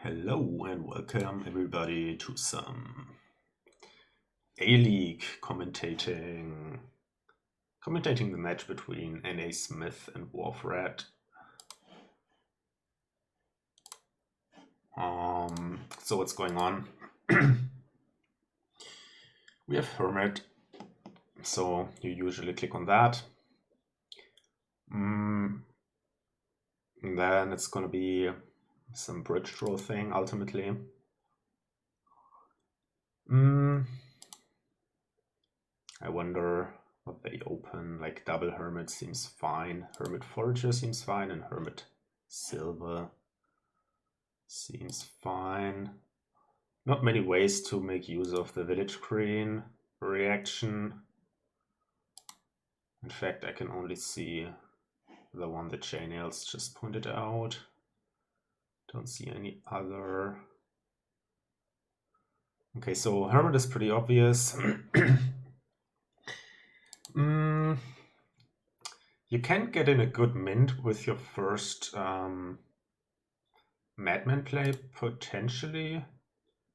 Hello and welcome everybody to some A-League commentating the match between nasmith and Warthred. So what's going on? We have Hermit, so you usually click on that. And then it's gonna be some bridge draw thing ultimately. I wonder what they open. Like double Hermit seems fine, Hermit Forager seems fine, and Hermit Silver seems fine. Not many ways to make use of the Village Green reaction. In fact, I can only see the one that J-Nails just pointed out. Don't see any other. Okay, so Hermit is pretty obvious. You can get in a good mint with your first Madman play, potentially.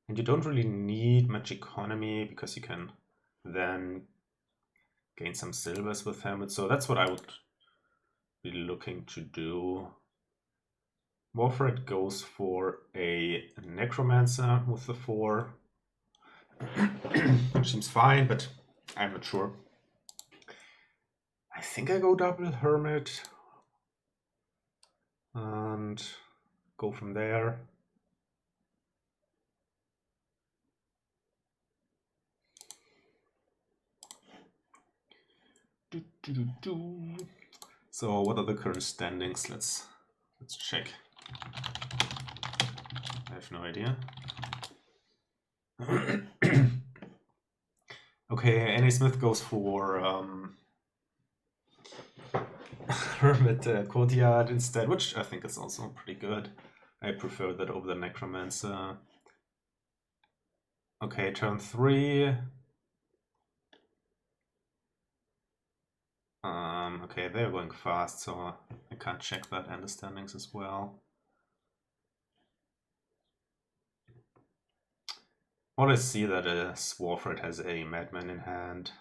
And you don't really need much economy because you can then gain some silvers with Hermit. So that's what I would be looking to do. Warthred goes for a Necromancer with the 4. Which seems fine, but I'm not sure. I think I go double Hermit and go from there. So what are the current standings? Let's check. I have no idea. Okay, nasmith goes for Hermit Courtyard instead, which I think is also pretty good. I prefer that over the Necromancer. Okay, turn 3. Okay, they're going fast, so I can't check that and the standings as well. What I see that Warthred has a Madman in hand.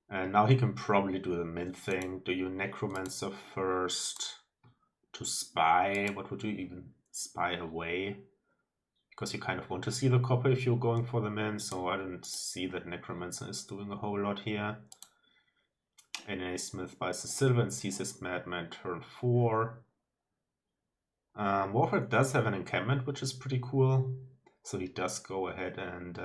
And now he can probably do the mint thing. Do you Necromancer first to spy? What would you even spy away? Because you kind of want to see the copper if you're going for the mint, so I don't see that Necromancer is doing a whole lot here. nasmith buys the silver and sees his Madman turn 4. Warthred does have an encampment, which is pretty cool. So he does go ahead and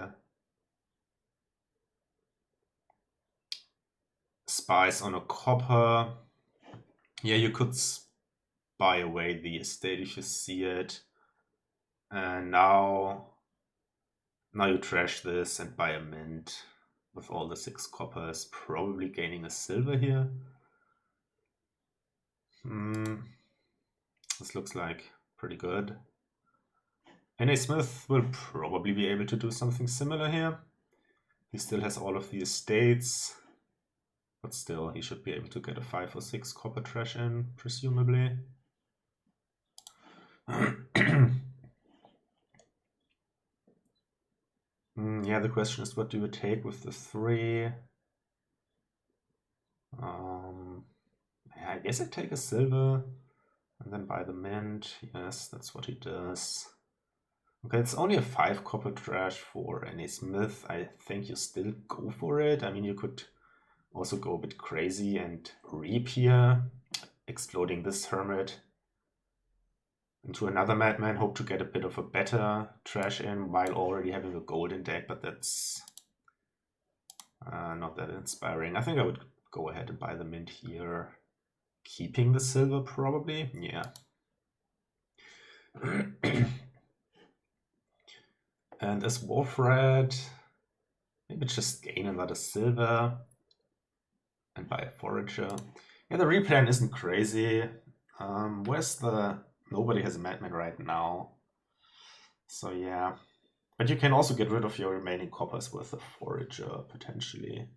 spies on a copper. Yeah, you could spy away the estate if you see it. And now you trash this and buy a mint with all the 6 coppers, probably gaining a silver here. This looks like pretty good. nasmith will probably be able to do something similar here. He still has all of the estates, but still he should be able to get a 5 or 6 copper trash in, presumably. Yeah, the question is, what do you take with the 3? I guess I take a silver and then buy the mint. Yes, that's what he does. Okay, it's only a 5 copper trash for nasmith. I think you still go for it. I mean, you could also go a bit crazy and reap here, exploding this Hermit into another Madman, hope to get a bit of a better trash in while already having a golden deck, but that's not that inspiring. I think I would go ahead and buy the mint here, keeping the silver probably. Yeah. And as Warthred, maybe just gain another silver and buy a Forager. Yeah, the replan isn't crazy. Where's the... Nobody has a Madman right now. So yeah. But you can also get rid of your remaining coppers with a Forager, potentially.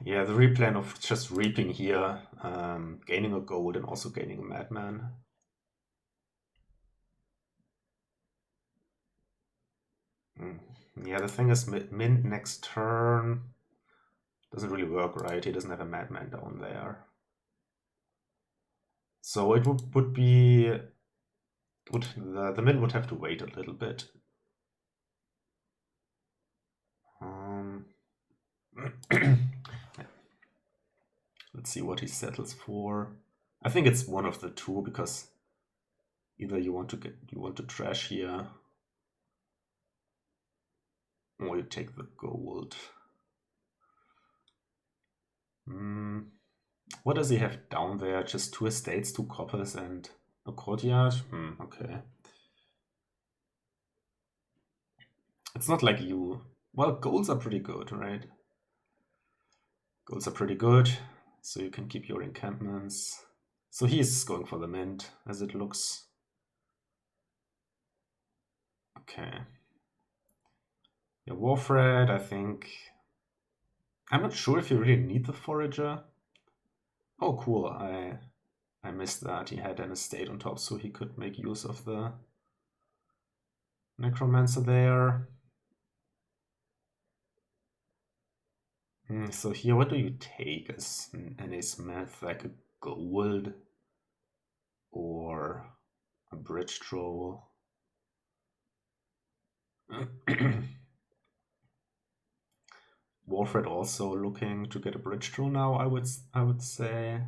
Yeah, the replan of just reaping here, gaining a gold and also gaining a madman. Yeah, the thing is, mint next turn doesn't really work, right? He doesn't have a madman down there. So it would be... the mint would have to wait a little bit. Let's see what he settles for. I think it's one of the two, because either you want to trash here, or you take the gold. What does he have down there? Just 2 estates, 2 coppers, and a courtyard? Okay. It's not like you... Well, golds are pretty good, right? Golds are pretty good, so you can keep your encampments. So he's going for the mint, as it looks. Okay. Yeah, Warfred, I think... I'm not sure if you really need the forager. Oh, cool. I missed that. He had an estate on top, so he could make use of the necromancer there. So here, what do you take as an nasmith? Like a gold or a bridge troll? Warfred also looking to get a bridge troll now, I would say.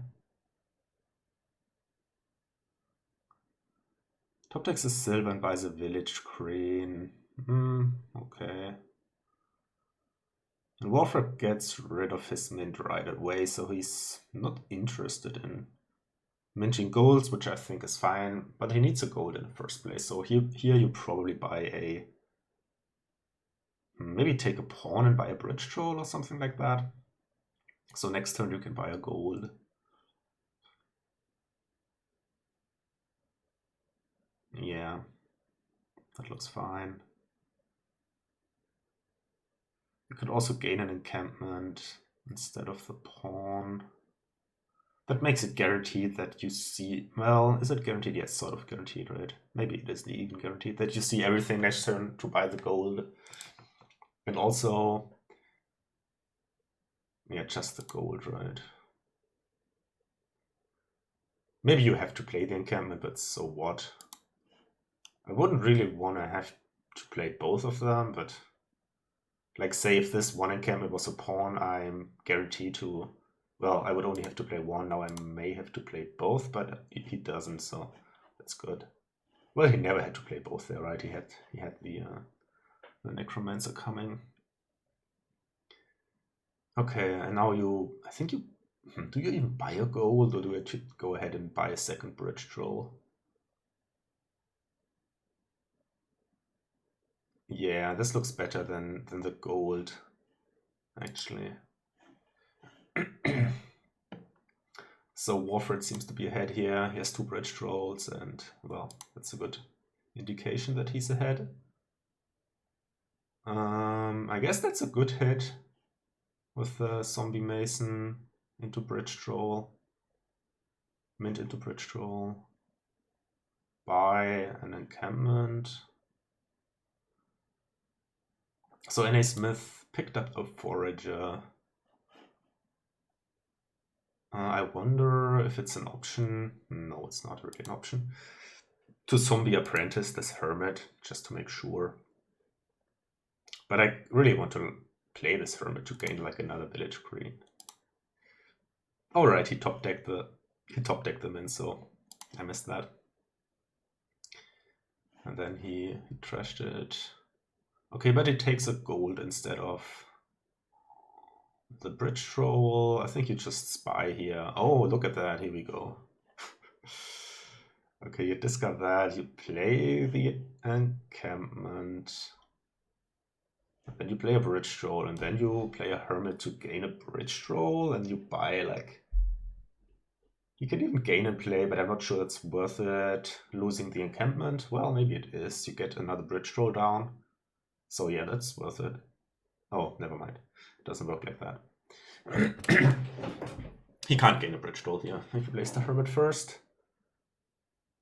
Top decks is silver and buys a village green. Okay. And Warfred gets rid of his mint right away, so he's not interested in minting golds, which I think is fine, but he needs a gold in the first place. So here you probably buy a... Maybe take a pawn and buy a bridge troll or something like that. So next turn you can buy a gold. Yeah, that looks fine. You could also gain an encampment instead of the pawn. That makes it guaranteed that you see... Well, is it guaranteed? Yes, sort of guaranteed, right? Maybe it isn't even guaranteed that you see everything next turn to buy the gold. And also... Yeah, just the gold, right? Maybe you have to play the encampment, but so what? I wouldn't really want to have to play both of them, but... Like, say if this one encampment was a pawn, I'm guaranteed to... Well, I would only have to play one, now I may have to play both, but he doesn't, so that's good. Well, he never had to play both there, right? He had the necromancer coming. Okay, and now I think you... Do you even buy a gold, or do you go ahead and buy a second bridge troll? Yeah, this looks better than the gold, actually. So Warfred seems to be ahead here. He has 2 bridge trolls, and, well, that's a good indication that he's ahead. I guess that's a good hit with the zombie mason into bridge troll, mint into bridge troll, buy an encampment. So N.A. Smith picked up a forager. I wonder if it's an option. No, it's not really an option. To zombie apprentice this hermit, just to make sure. But I really want to play this hermit to gain like another village green. Alright, he top decked them in, so I missed that. And then he trashed it. Okay, but it takes a gold instead of the bridge troll. I think you just spy here. Oh, look at that, here we go. Okay, you discard that, you play the encampment. Then you play a bridge troll, and then you play a hermit to gain a bridge troll, and you buy like... You can even gain and play, but I'm not sure it's worth it. Losing the encampment, well, maybe it is. You get another bridge troll down. So yeah, that's worth it. Oh, never mind. It doesn't work like that. He can't gain a bridge troll here if he plays the Hermit first.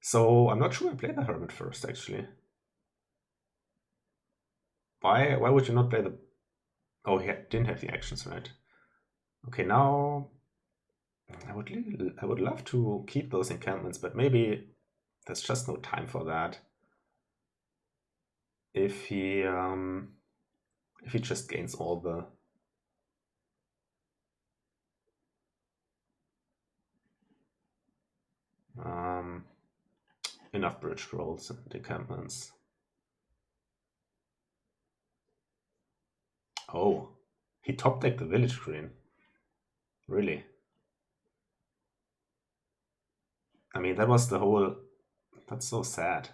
So I'm not sure I play the Hermit first, actually. Why would you not play the... Oh, he didn't have the actions, right? Okay, now I would love to keep those encampments, but maybe there's just no time for that. If he just gains all the enough bridge rolls and encampments. Oh, he top decked the village green. Really? I mean, that was the whole... That's so sad.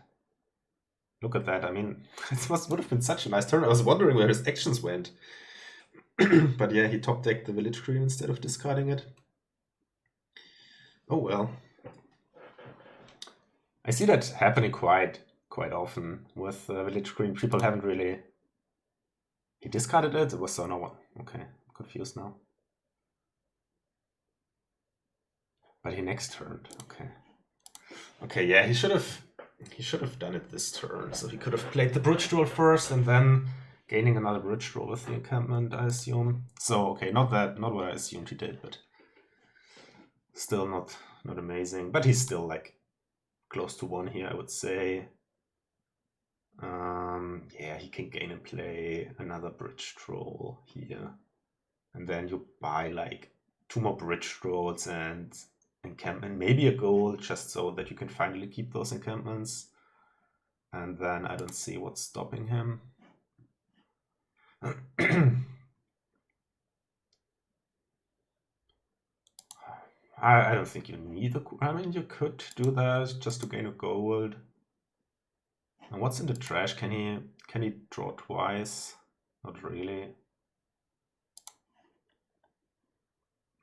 Look at that. I mean, it would have been such a nice turn. I was wondering where his actions went. But yeah, he top decked the village green instead of discarding it. Oh well. I see that happening quite often with village green. People haven't really... He discarded it? It was so no one. Okay, I'm confused now. But he next turned. Okay. Okay, yeah, he should have done it this turn. So he could have played the bridge troll first and then gaining another bridge troll with the encampment, I assume. So okay, not what I assumed he did, but still not amazing. But he's still like close to 1 here, I would say. Yeah, he can gain and play another bridge troll here. And then you buy like 2 more bridge trolls and encampment, maybe a gold, just so that you can finally keep those encampments. And then I don't see what's stopping him. I don't think you need a... I mean, you could do that just to gain a gold. And what's in the trash? Can he draw twice? Not really.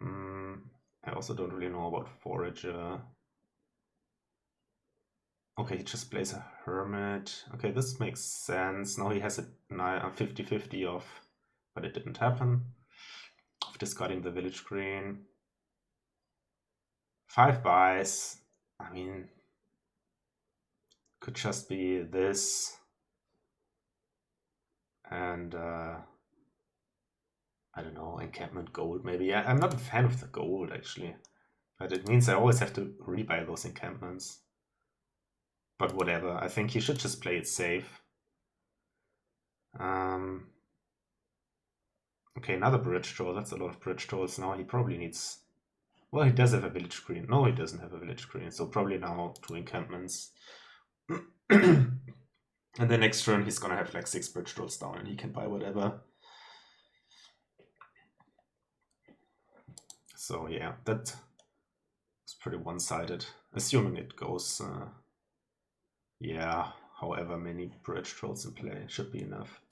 I also don't really know about Forager. Okay, he just plays a Hermit. Okay, this makes sense. Now he has a 50-50 of, but it didn't happen, of discarding the village green. 5 buys. I mean, could just be this. And I don't know, encampment gold maybe. I'm not a fan of the gold actually, but it means I always have to rebuy those encampments. But whatever, I think he should just play it safe. Okay, another bridge troll. That's a lot of bridge trolls. Now he probably needs... Well, he does have a village green. No, he doesn't have a village green. So probably now 2 encampments. And the next turn he's gonna have like 6 bridge trolls down and he can buy whatever. So yeah, that is pretty one-sided. Assuming it goes, yeah, however many bridge trolls in play should be enough.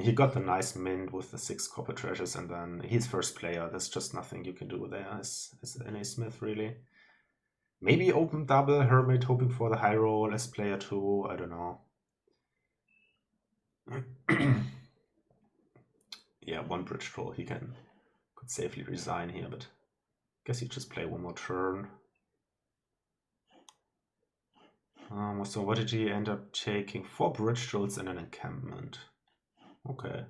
He got the nice mint with the 6 copper treasures, and then he's first player. There's just nothing you can do there as nasmith, really. Maybe open double Hermit, hoping for the high roll as player 2. I don't know. Yeah, 1 bridge troll. He could safely resign here, but I guess he just play 1 more turn. So what did he end up taking? 4 bridge trolls and an encampment. Okay.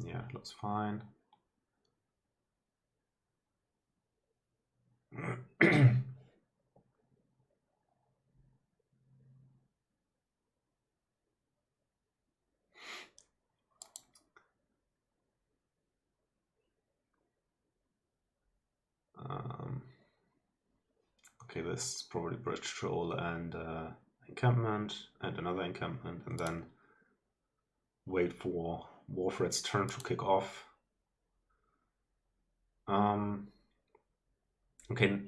Yeah, looks fine. Okay, this is probably bridge troll and encampment and another encampment, and then wait for Warfred's turn to kick off. Okay,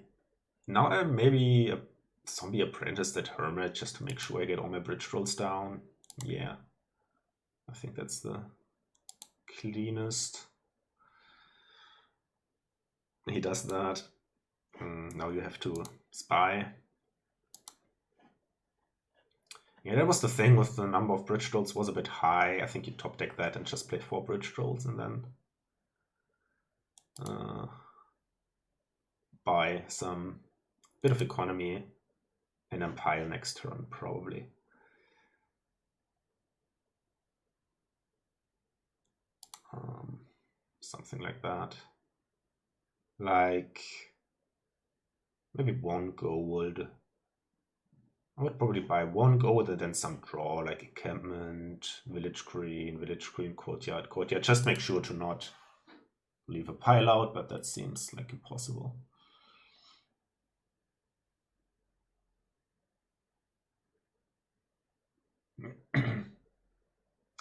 now I maybe a zombie apprentice that Hermit just to make sure I get all my bridge trolls down. Yeah, I think that's the cleanest. He does that. Now you have to spy. Yeah, that was the thing with the number of bridge trolls was a bit high. I think you top deck that and just play 4 bridge trolls and then buy some bit of economy and then pile next turn, probably. Something like that. Like maybe 1 gold. I would probably buy 1 gold and then some draw, like encampment, village green, courtyard, courtyard. Just make sure to not leave a pile out, but that seems like impossible.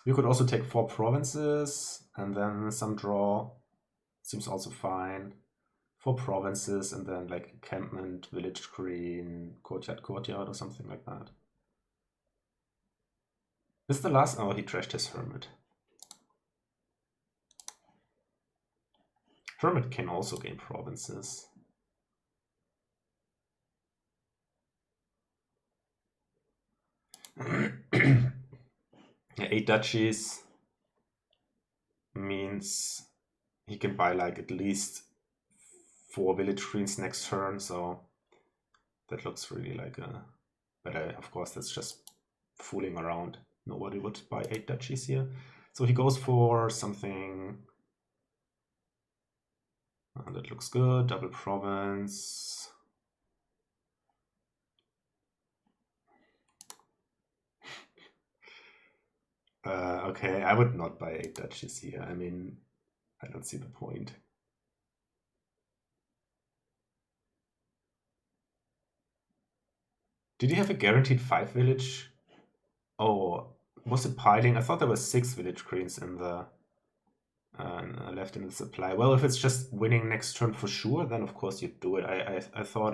You could also take 4 provinces and then some draw. Seems also fine. 4 provinces and then like encampment, village green, courtyard or something like that. This is the last. Oh, he trashed his hermit. Hermit can also gain provinces. Yeah, 8 duchies means he can buy like at least 4 village greens next turn, so that looks really like a... But of course that's just fooling around. Nobody would buy 8 duchies here. So he goes for something... that looks good, double province. Okay, I would not buy 8 duchies here. I mean, I don't see the point. Did he have a guaranteed 5 village? Oh, was it piling? I thought there were 6 village greens in the left in the supply. Well, if it's just winning next turn for sure, then of course you'd do it. I thought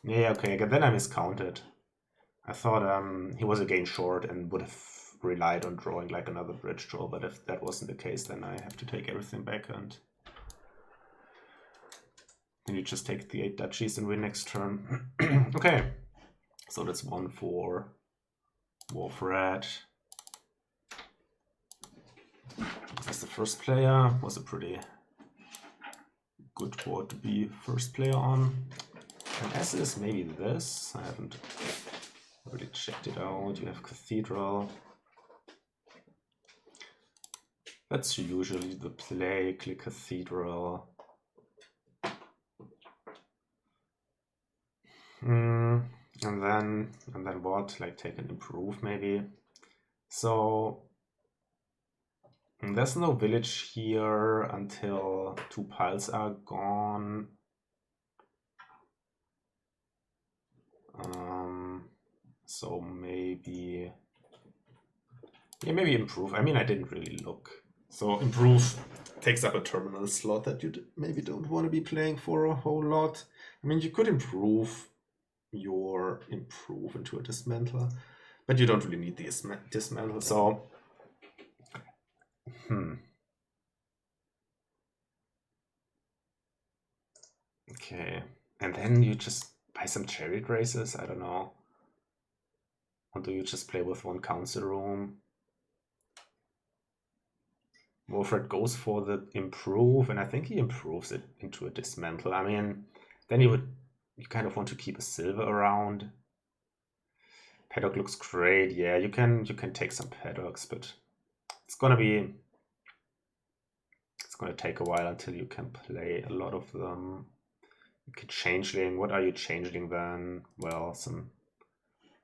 yeah, okay, then I miscounted. I thought he was again short and would have relied on drawing like another bridge draw, but if that wasn't the case, then I have to take everything back and then you just take the 8 duchies and win next turn. Okay, so that's 1 for Wolfred. As the first player, was a pretty good board to be first player on. And as is maybe this, I haven't really checked it out. You have Cathedral. That's usually the play, click Cathedral. And then what? Like take an improve maybe. So there's no village here until 2 piles are gone. So maybe, yeah, maybe improve. I mean, I didn't really look. So improve takes up a terminal slot that you maybe don't want to be playing for a whole lot. I mean, you could improve your improve into a dismantle, but you don't really need the dismantle. So, okay, and then you just buy some chariot races. I don't know. Or do you just play with 1 council room? Wolfred goes for the improve, and I think he improves it into a dismantle. I mean, then you kind of want to keep a silver around. Paddock looks great. Yeah, you can take some paddocks, but it's gonna take a while until you can play a lot of them. You can changeling. What are you changeling then? Well, some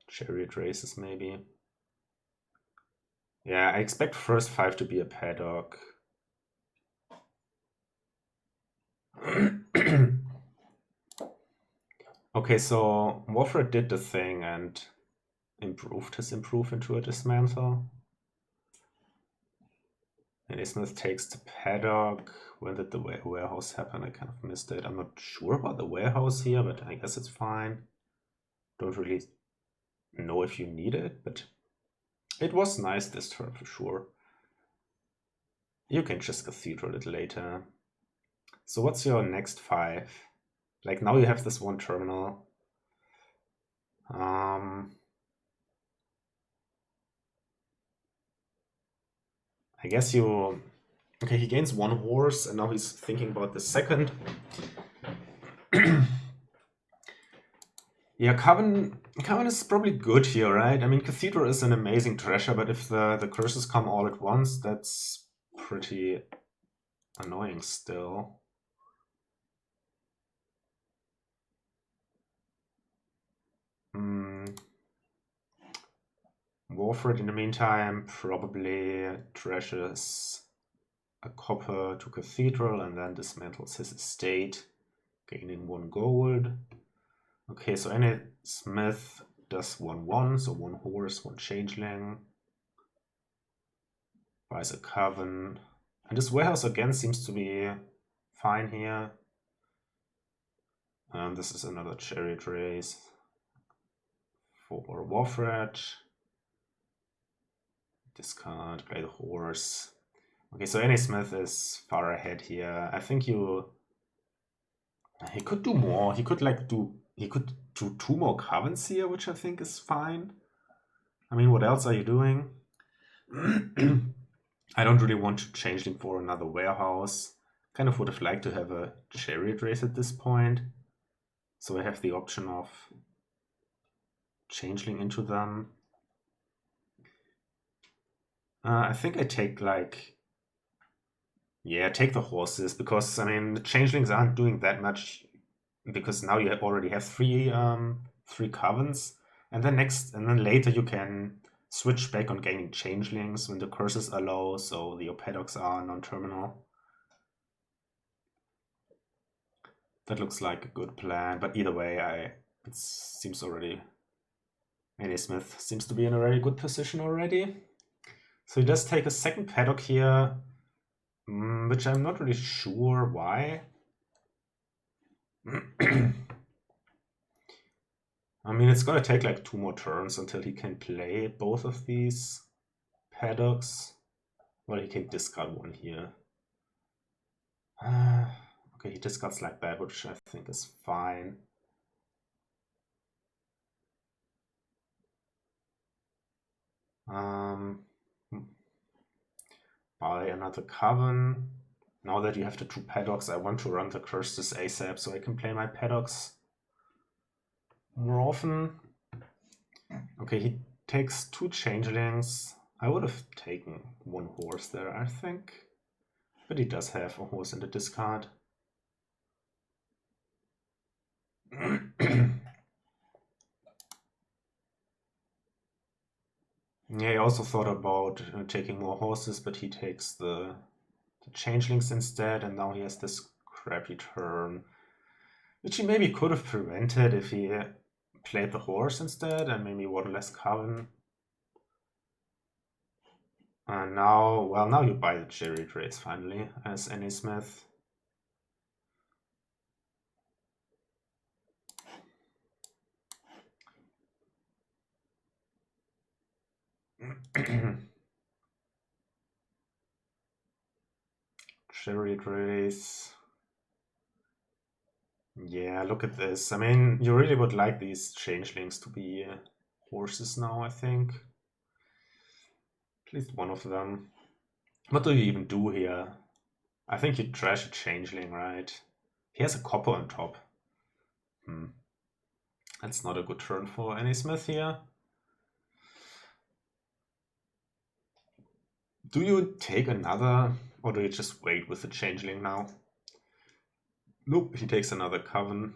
chariot races maybe. Yeah, I expect first 5 to be a paddock. Okay, so Wolfred did the thing and improved his improve into a dismantle. And Nasmith takes the paddock. When did the warehouse happen? I kind of missed it. I'm not sure about the warehouse here, but I guess it's fine. Don't really know if you need it, but it was nice this turn for sure. You can just cathedral it later. So what's your next 5? Like now you have this one terminal. I guess you... Okay, he gains one horse, and now he's thinking about the second. Yeah, Coven is probably good here, right? I mean, Cathedral is an amazing treasure, but if the curses come all at once, that's pretty annoying still. Warford, in the meantime, probably treasures a copper to Cathedral and then dismantles his estate, gaining 1 gold. Okay, so any smith does 1/1, so 1 horse, 1 changeling. Buys a coven. And this warehouse again seems to be fine here. This is another chariot race for Warfred. Discard, play the horse. Okay, so any smith is far ahead here. I think he could do more. He could do 2 more covens here, which I think is fine. I mean, what else are you doing? I don't really want to change him for another warehouse. Kind of would have liked to have a chariot race at this point. So I have the option of changeling into them. I think I take take the horses, because I mean the changelings aren't doing that much, because now you already have 3 covens, and then later you can switch back on gaining changelings when the curses are low, so the paddocks are non-terminal. That looks like a good plan, but either way, it seems already... Any smith seems to be in a very good position already. So he does take a second paddock here, which I'm not really sure why. I mean, it's gonna take like 2 more turns until he can play both of these paddocks. Well, he can discard 1 here. Okay, he discards like that, which I think is fine. Buy another coven. Now that you have the 2 paddocks, I want to run the curses ASAP so I can play my paddocks more often. Okay, he takes 2 changelings. I would have taken 1 horse there, I think. But he does have a horse in the discard. Yeah, I also thought about taking more horses, but he takes the changelings instead, and now he has this crappy turn, which he maybe could have prevented if he played the horse instead, and maybe 1 less coven. And now you buy the chariot race finally, as any smith. Chariot race. Yeah, look at this. I mean, you really would like these changelings to be horses now, I think. At least one of them. What do you even do here? I think you trash a changeling, right? He has a copper on top. That's not a good turn for any smith here. Do you take another, or do you just wait with the changeling now? Nope, he takes another coven.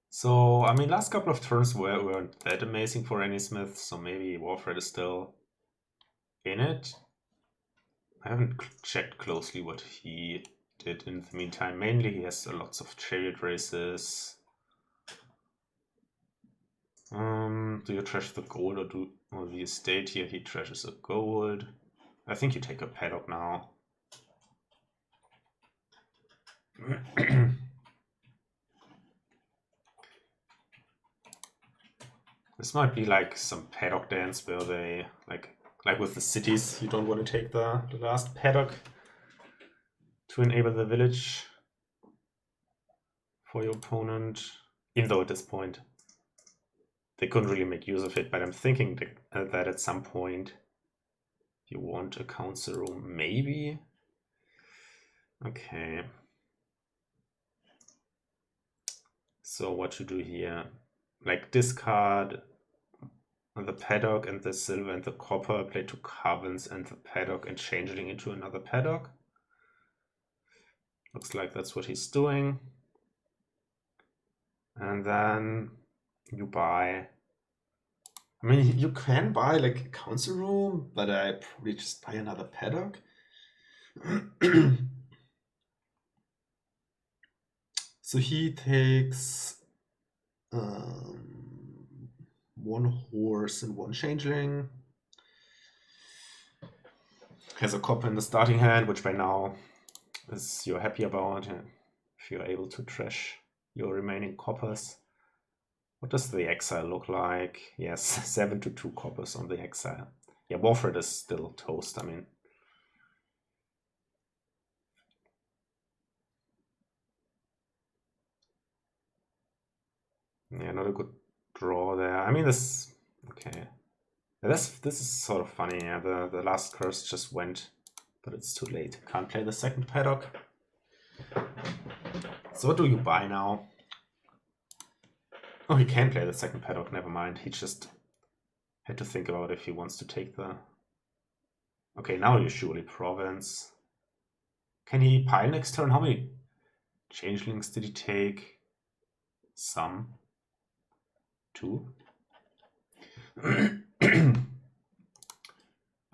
So, I mean, last couple of turns weren't that amazing for any smith, so maybe Warfred is still in it. I haven't checked closely what he did in the meantime. Mainly he has lots of chariot races. Do you trash the gold or the estate here? He trashes a gold. I think you take a paddock now. This might be like some paddock dance where they like with the cities, you don't want to take the last paddock to enable the village for your opponent, even though at this point they couldn't really make use of it, but I'm thinking that at some point you want a council room, maybe? Okay. So what to do here? Like discard the paddock and the silver and the copper, play 2 caverns and the paddock and changeling into another paddock. Looks like that's what he's doing. And then you buy, I mean, you can buy like a council room, but I probably just buy another paddock. So he takes 1 horse and 1 changeling. Has a copper in the starting hand, which by now is you're happy about if you're able to trash your remaining coppers. What does the exile look like? Yes, 7 to 2 coppers on the exile. Yeah, Warford is still toast, I mean. Yeah, not a good draw there. I mean, this, okay. This is sort of funny. Yeah, the last curse just went, but it's too late. Can't play the second paddock. So what do you buy now? Oh, he can play the second paddock, never mind. He just had to think about if he wants to take the... Okay, now you surely province. Can he pile next turn? How many changelings did he take? Some. 2.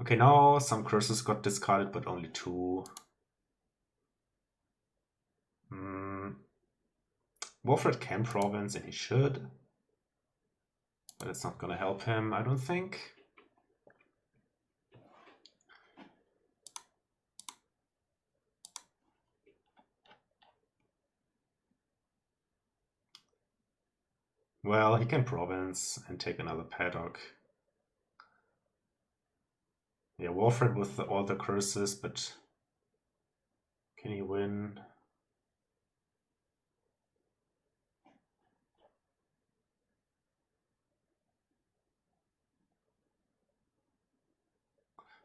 Okay, now some curses got discarded, but only 2. Warford can province, and he should. But it's not gonna help him, I don't think. Well, he can province and take another paddock. Yeah, Warford with all the curses, but can he win?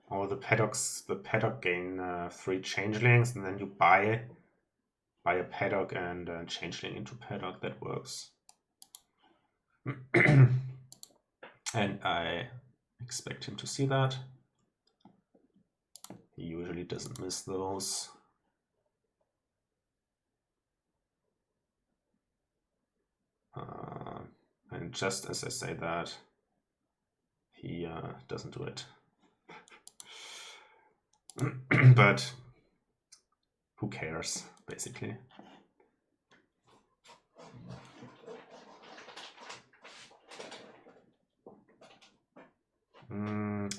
Oh, the paddock gain 3 changelings, and then you buy a paddock and a changeling into paddock. That works. And I expect him to see that. He usually doesn't miss those. And just as I say that, he doesn't do it. But who cares, basically.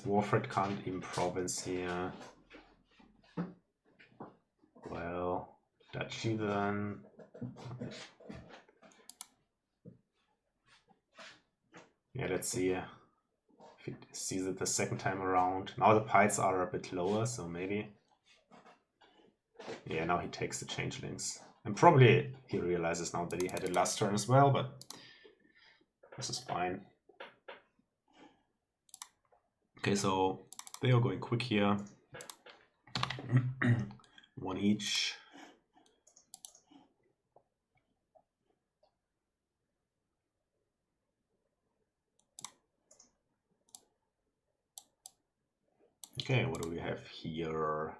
Warford can't even province here. Well, duchy then. Yeah, let's see if he sees it the second time around. Now the piles are a bit lower, so maybe. Yeah, now he takes the changelings. And probably he realizes now that he had it last turn as well, but this is fine. Okay, so they are going quick here. 1 each. Okay, what do we have here?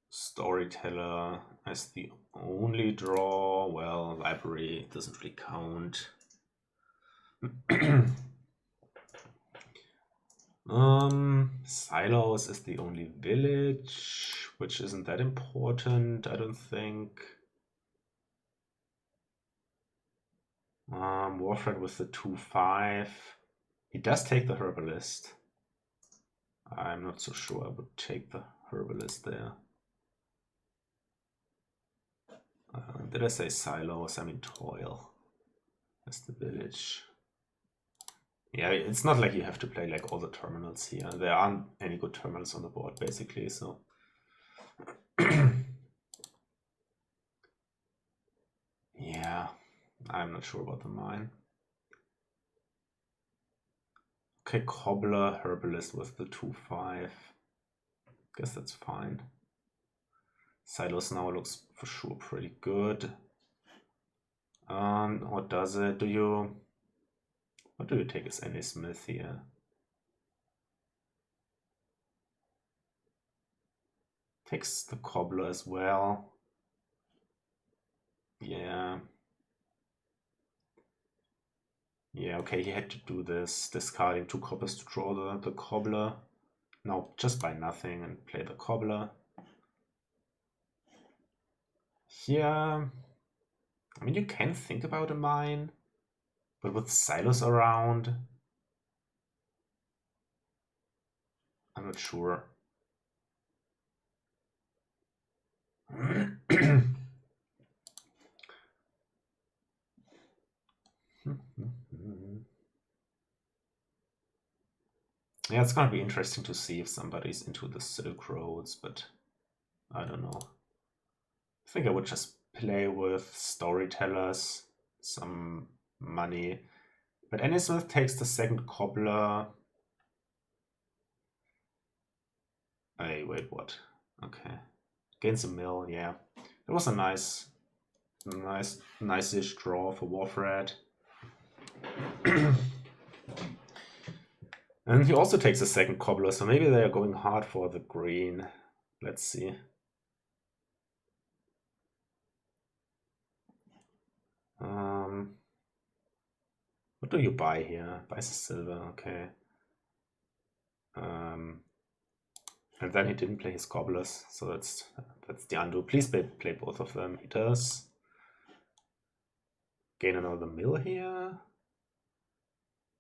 Storyteller as the only draw. Well, library doesn't really count. Silos is the only village, which isn't that important, I don't think. Warfred with the 2/5. He does take the herbalist. I'm not so sure I would take the herbalist there. Did I say silos? I mean toil. That's the village. Yeah, it's not like you have to play like all the terminals here. There aren't any good terminals on the board, basically, so Yeah, I'm not sure about the mine. Okay, Cobbler, Herbalist with the 2-5. Guess that's fine. Silos now looks for sure pretty good. What does it? What do you take as any Smith here? Takes the Cobbler as well. Yeah. Yeah, okay, he had to do this, discarding 2 coppers to draw the Cobbler. Now just buy nothing and play the Cobbler. Here, I mean, you can think about a mine, but with silos around, I'm not sure. Yeah, it's gonna be interesting to see if somebody's into the Silk Roads, but I don't know. I think I would just play with Storytellers, some money. But Smith takes the second Cobbler. Hey, wait, what? Okay. Gains a mill, yeah. It was a nice-ish draw for Warfred. And he also takes a second Cobbler, so maybe they are going hard for the green. Let's see. What do you buy here? Buys a silver, okay. And then he didn't play his Cobblers, so that's the undo. Please play both of them. He does. Gain another mill here.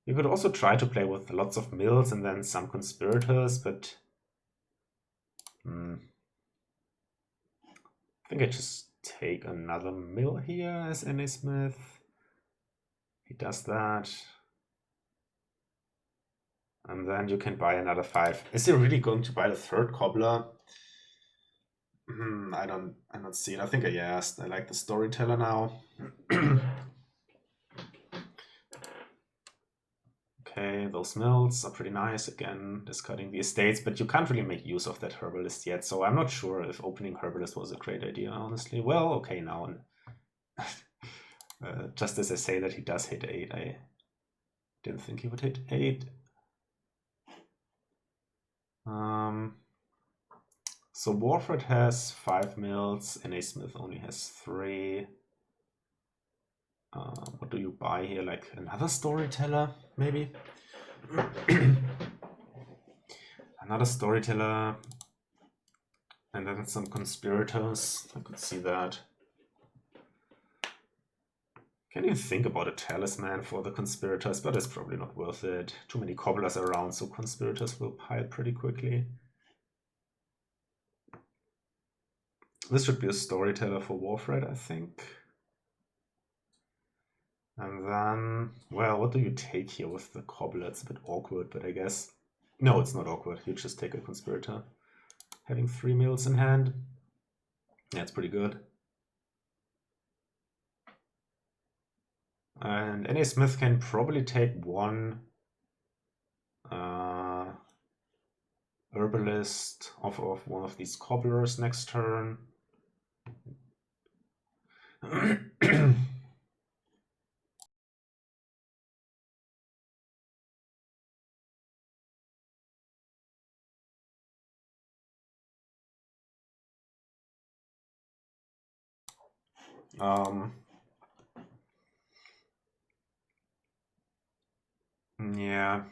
You could also try to play with lots of mills and then some conspirators, but I think I just take another mill here as Smith. He does that. And then you can buy another 5. Is he really going to buy the third Cobbler? I don't see it. I think I asked. I like the Storyteller now. Okay, those mills are pretty nice. Again, discarding the estates, but you can't really make use of that Herbalist yet, so I'm not sure if opening Herbalist was a great idea, honestly. Well, okay, now. Just as I say that he does hit 8, I didn't think he would hit 8. So Warfred has 5 mills, and Smith only has 3. What do you buy here? Like another Storyteller, maybe? Another Storyteller. And then some Conspirators. I could see that. Can you think about a Talisman for the Conspirators? But it's probably not worth it. Too many Cobblers around, so Conspirators will pile pretty quickly. This should be a Storyteller for Warfred, I think. And then, well, what do you take here with the Cobbler? It's a bit awkward, but I guess... No, it's not awkward. You just take a Conspirator. Having 3 mills in hand. Yeah, it's pretty good. And NA Smith can probably take 1 Herbalist off of one of these Cobblers next turn. Yeah.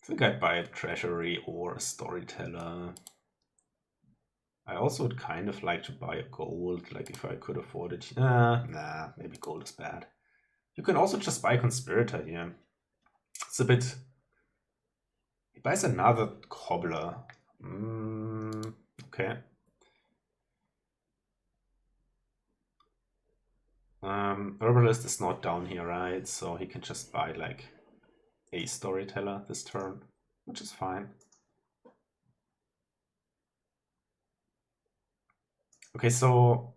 I think I'd buy a Treasury or a Storyteller. I also would kind of like to buy a gold, like if I could afford it. Nah, maybe gold is bad. You can also just buy a Conspirator here. It's a bit... He buys another Cobbler. Okay. Herbalist is not down here, right? So he can just buy like a Storyteller this turn, which is fine. Okay, so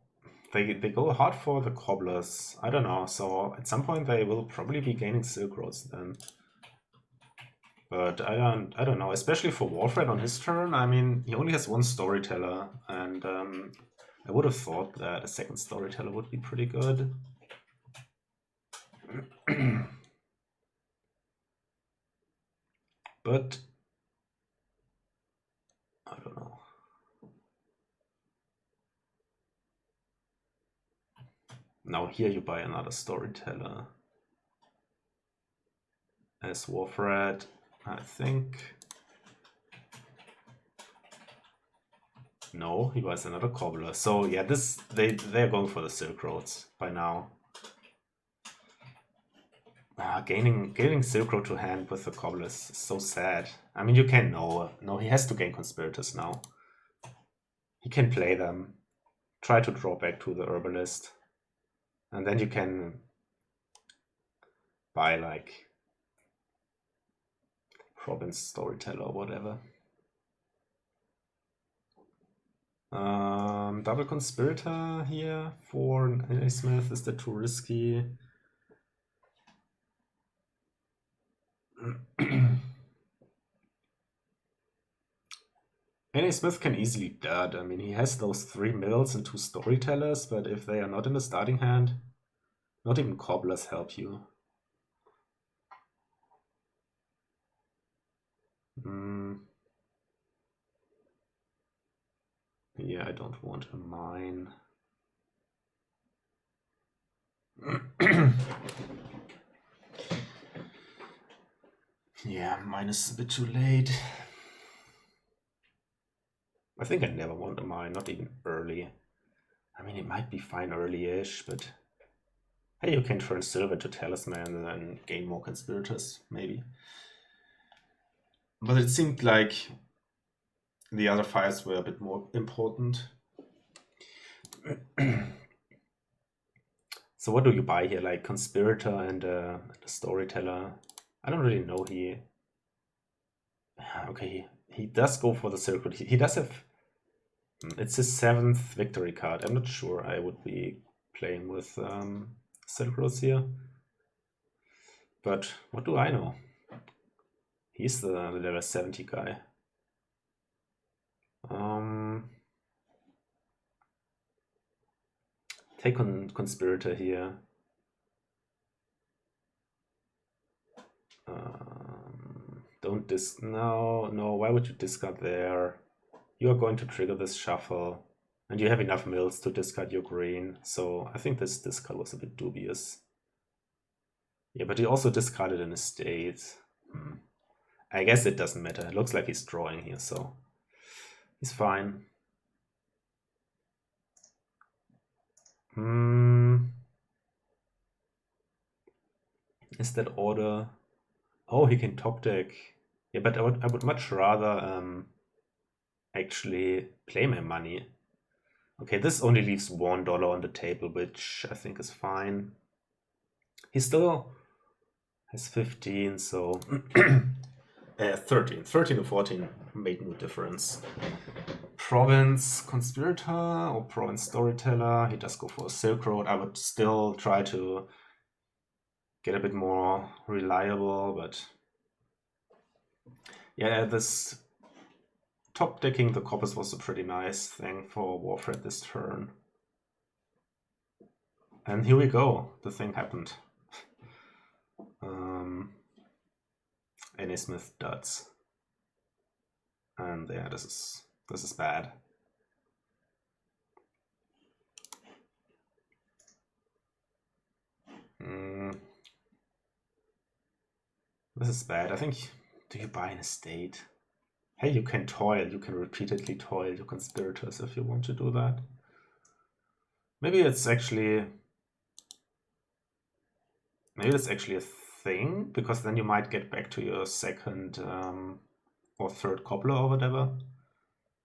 they go hard for the cobblers. I don't know. So at some point they will probably be gaining Silk Roads then. But I don't know. Especially for Warfred on his turn. I mean, he only has one storyteller, and I would have thought that a second storyteller would be pretty good. But I don't know. Now here you buy another storyteller as Warfred, I think. No, he buys another cobbler. So yeah, they're going for the Silk Roads by now. Gaining Silk Road to hand with the cobblers is so sad. I mean, you can no, he has to gain conspirators now. He can play them, try to draw back to the herbalist, and then you can buy like province storyteller or whatever. Double conspirator here for nasmith. Is that too risky? Smith can easily dud. I mean, he has those 3 mills and 2 storytellers, but if they are not in the starting hand, not even cobblers help you. Yeah, I don't want a mine. Yeah, mine is a bit too late. I think I never want a mine, not even early. I mean, it might be fine early-ish, but hey, you can turn silver to talisman and then gain more conspirators, maybe. But it seemed like the other fires were a bit more important. So what do you buy here? Like conspirator and a storyteller? I don't really know. Okay, he does go for the circuit. He does have. It's his 7th victory card. I'm not sure I would be playing with Silk Roads here. But what do I know? He's the level 70 guy. Take on Conspirator here. Don't no, why would you discard there? You are going to trigger this shuffle, and you have enough mills to discard your green, so I think this discard was a bit dubious. Yeah, but he also discarded an estate. I guess it doesn't matter. It looks like he's drawing here, so he's fine. Is that order? Oh, he can top deck. Yeah, but I would much rather actually play my money. Okay, this only leaves $1 on the table, which I think is fine. He still has 15, so 13 to 14 made no difference. Province Conspirator or Province Storyteller. He does go for a Silk Road. I would still try to get a bit more reliable, but yeah, this top decking the coppers was a pretty nice thing for Warfred this turn. And here we go. The thing happened. Smith duds. And yeah, this is bad. This is bad. I think, do you buy an estate? Hey, you can toil. You can repeatedly toil your conspirators if you want to do that. Maybe it's actually a thing, because then you might get back to your 2nd or 3rd cobbler or whatever.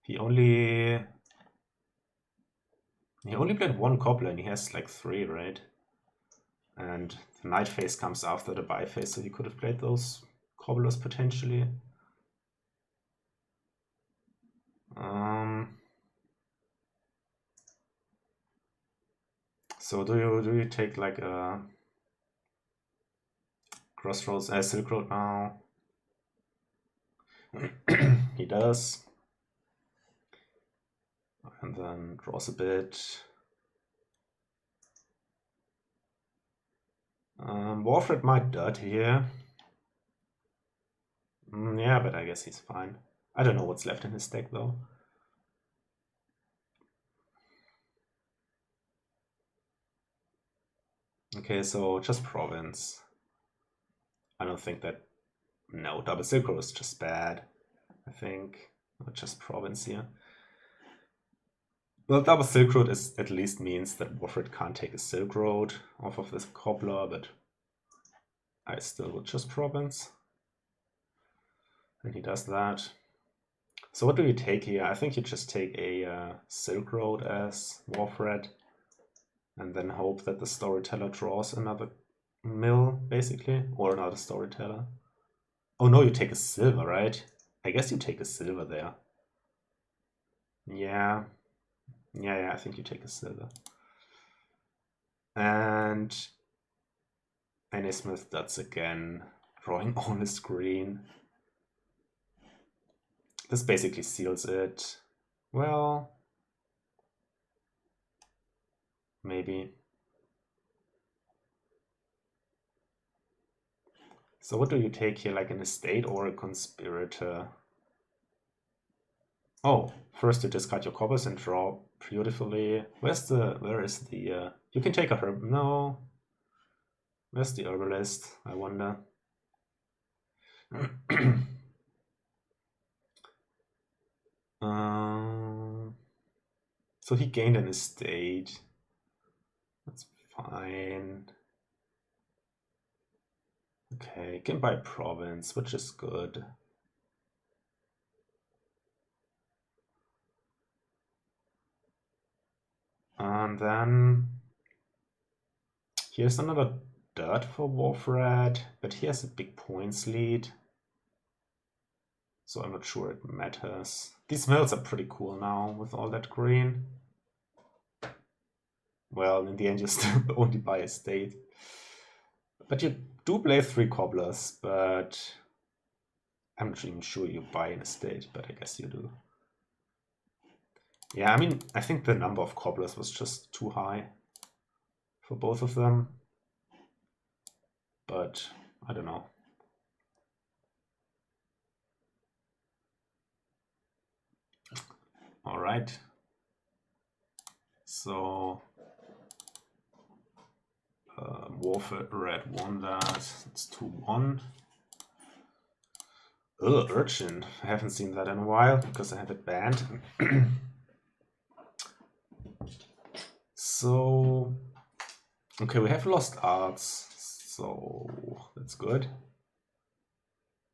He only played 1 cobbler and he has like 3, right? And the night phase comes after the buy phase, so he could have played those cobblers potentially. So do you take like a crossroads, Silk Road now? He does. And then draws a bit. Warfred might dud here. Yeah, but I guess he's fine. I don't know what's left in his deck though. Okay, so just province. I don't think that... No, double Silk Road is just bad, I think. Or just province here. Well, double Silk Road is at least means that Warfred can't take a Silk Road off of this cobbler, but I still would just province. And he does that. So what do you take here? I think you just take a Silk Road as Warfred, and then hope that the Storyteller draws another mill, basically, or another Storyteller. Oh no, you take a silver, right? I guess you take a silver there. Yeah, I think you take a silver. And nasmith dots again, drawing on the screen. This basically seals it. Well, maybe. So what do you take here, like an estate or a conspirator? Oh, first you discard your coppers and draw beautifully. Where is the, you can take a herb, no. Where's the herbalist, I wonder. So he gained an estate. That's fine. Okay, can buy province, which is good. And then here's another dirt for Warfred, but he has a big points lead. So I'm not sure it matters. These mills are pretty cool now with all that green. Well, in the end you still only buy a state. But you do play 3 cobblers, but I'm not even sure you buy an estate, but I guess you do. Yeah, I mean, I think the number of cobblers was just too high for both of them. But I don't know. All right. So Warfred red won that. It's 2-1. Ugh, Urchin. I haven't seen that in a while because I have it banned. So, okay, we have lost arts, so that's good.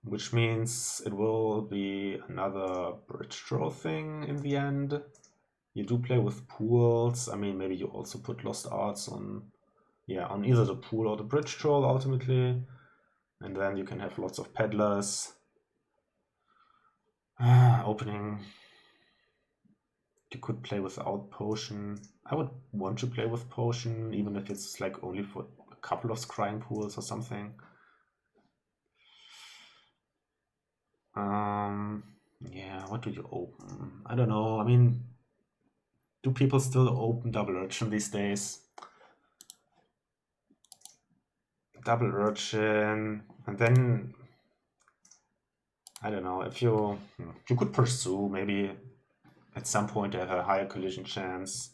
Which means it will be another bridge draw thing in the end. You do play with pools. I mean, maybe you also put lost arts on, yeah, on either the pool or the bridge draw ultimately. And then you can have lots of peddlers. Opening. You could play without potion. I would want to play with potion, even if it's like only for a couple of scrying pools or something. Yeah, what do you open? I don't know. I mean, do people still open double urchin these days? Double urchin, and then I don't know if you could pursue, maybe at some point have a higher collision chance.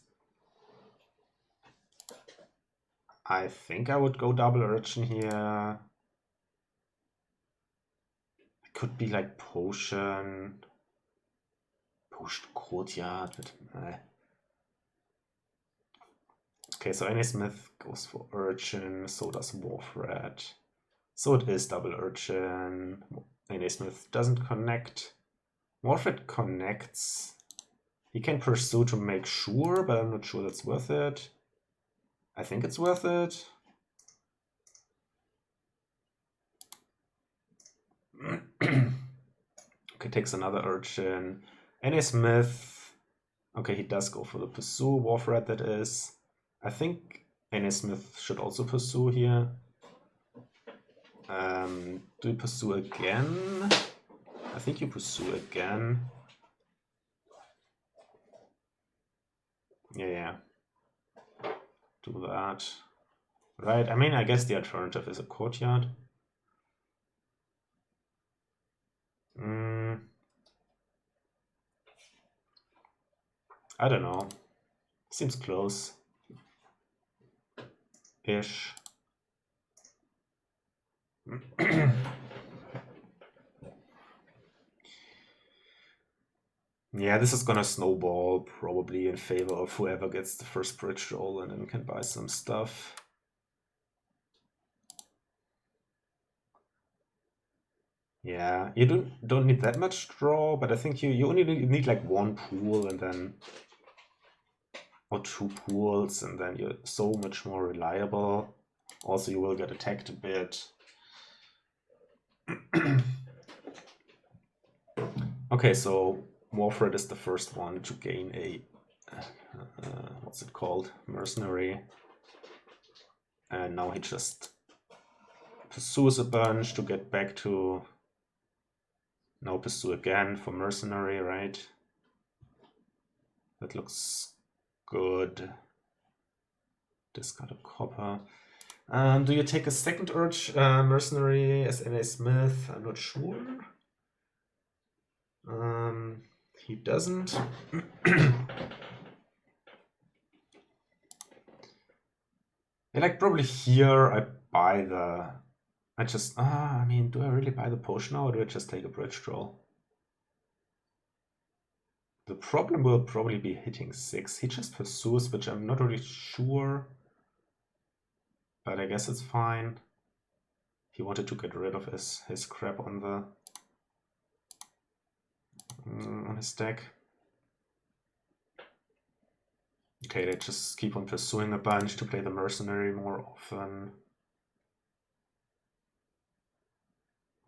I think I would go double urchin here. It could be like potion courtyard, but okay, so nasmith goes for urchin, so does Warfred. So it is double urchin. nasmith doesn't connect. Warfred connects. He can pursue to make sure, but I'm not sure that's worth it. I think it's worth it. Okay, takes another urchin. nasmith. Okay, he does go for the pursue. Warfred, that is. I think Smith should also pursue here. Do you pursue again? I think you pursue again. Yeah. Do that. Right, I mean, I guess the alternative is a courtyard. I don't know. Seems close. Ish. Yeah, this is gonna snowball probably in favor of whoever gets the first bridge roll and then can buy some stuff. Yeah, you don't need that much draw, but I think you only need like one pool and then or two pools, and then you're so much more reliable. Also, you will get attacked a bit. Okay, so Warfred is the first one to gain a what's it called? Mercenary. And now he just pursues a bunch to get back to... Now pursue again for mercenary, right? That looks good. Discard a copper. Do you take a second urge mercenary as nasmith? I'm not sure. He doesn't. Yeah, like probably here I buy the... I mean, do I really buy the potion now or do I just take a bridge draw? The problem will probably be hitting 6. He just pursues, which I'm not really sure. But I guess it's fine. He wanted to get rid of his crap on the on his deck. Okay, they just keep on pursuing a bunch to play the mercenary more often.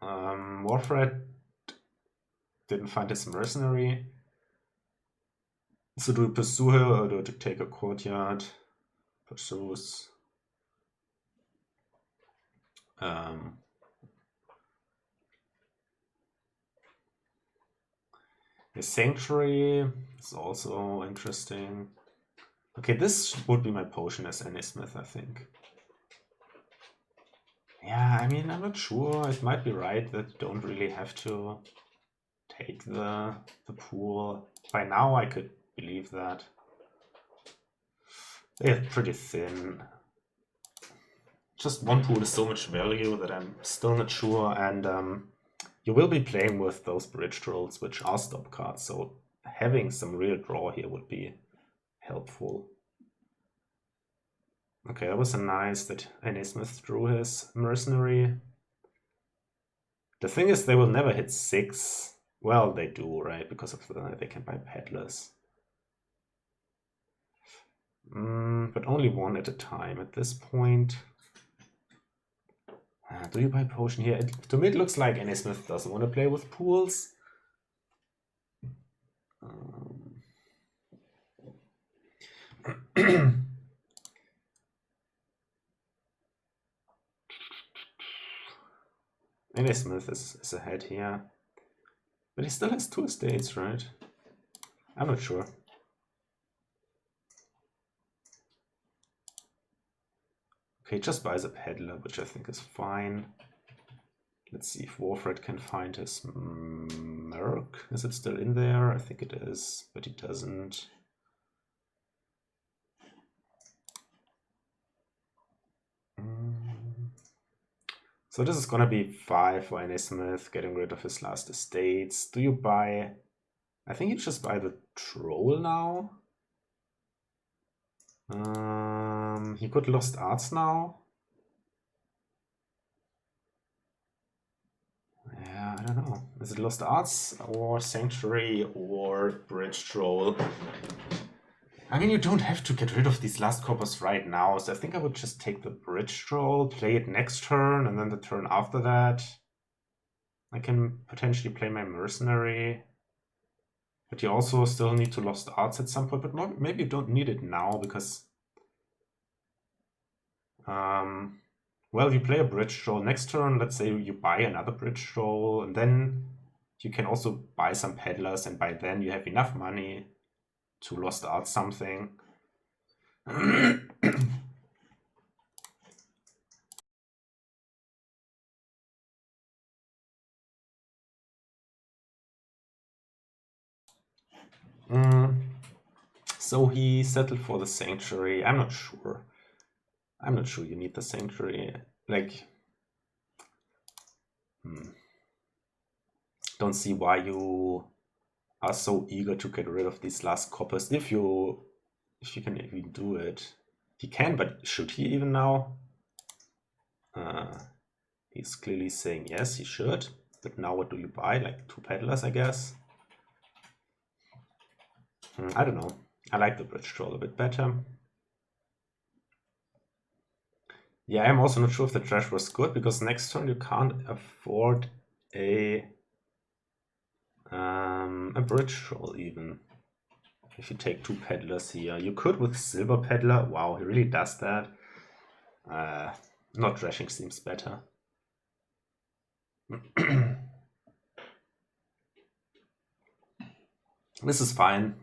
Warfred didn't find his mercenary. So do we pursue her or do we take a courtyard? Pursues. The sanctuary is also interesting. Okay, this would be my potion as nasmith, I think. Yeah, I mean, I'm not sure. It might be right that you don't really have to take the pool. By now, I could believe that. They're pretty thin. Just one pool is so much value that I'm still not sure. And you will be playing with those bridge trolls, which are stop cards. So having some real draw here would be helpful. Okay, that was a nice that nasmith drew his mercenary. The thing is, they will never hit 6. Well, they do, right? Because of they can buy peddlers. But only one at a time at this point. Do you buy potion here? To me, it looks like nasmith doesn't want to play with pools. nasmith is ahead here. But he still has 2 estates, right? I'm not sure. Okay, just buys a peddler, which I think is fine. Let's see if Warfred can find his Merc. Is it still in there? I think it is, but he doesn't. So this is gonna be 5 for nasmith, getting rid of his last estates. Do you buy... I think you just buy the troll now. He could Lost Arts now. Yeah, I don't know. Is it Lost Arts or Sanctuary or Bridge Troll? I mean, you don't have to get rid of these last coppers right now, so I think I would just take the Bridge Troll, play it next turn, and then the turn after that I can potentially play my Mercenary. But you also still need to Lost Arts at some point, but maybe you don't need it now, because Well, you play a bridge roll. Next turn, let's say you buy another bridge roll, and then you can also buy some peddlers, and by then you have enough money to lost art something. So he settled for the sanctuary. I'm not sure. I'm not sure you need the sanctuary. Like, don't see why you are so eager to get rid of these last coppers if you can even do it. He can, but should he even now? He's clearly saying yes, he should. But now what do you buy? Like 2 peddlers, I guess? I don't know. I like the bridge troll a bit better. Yeah, I'm also not sure if the trash was good, because next turn you can't afford a bridge troll even. If you take 2 peddlers here. You could with silver peddler. Wow, he really does that. Not trashing seems better. This is fine,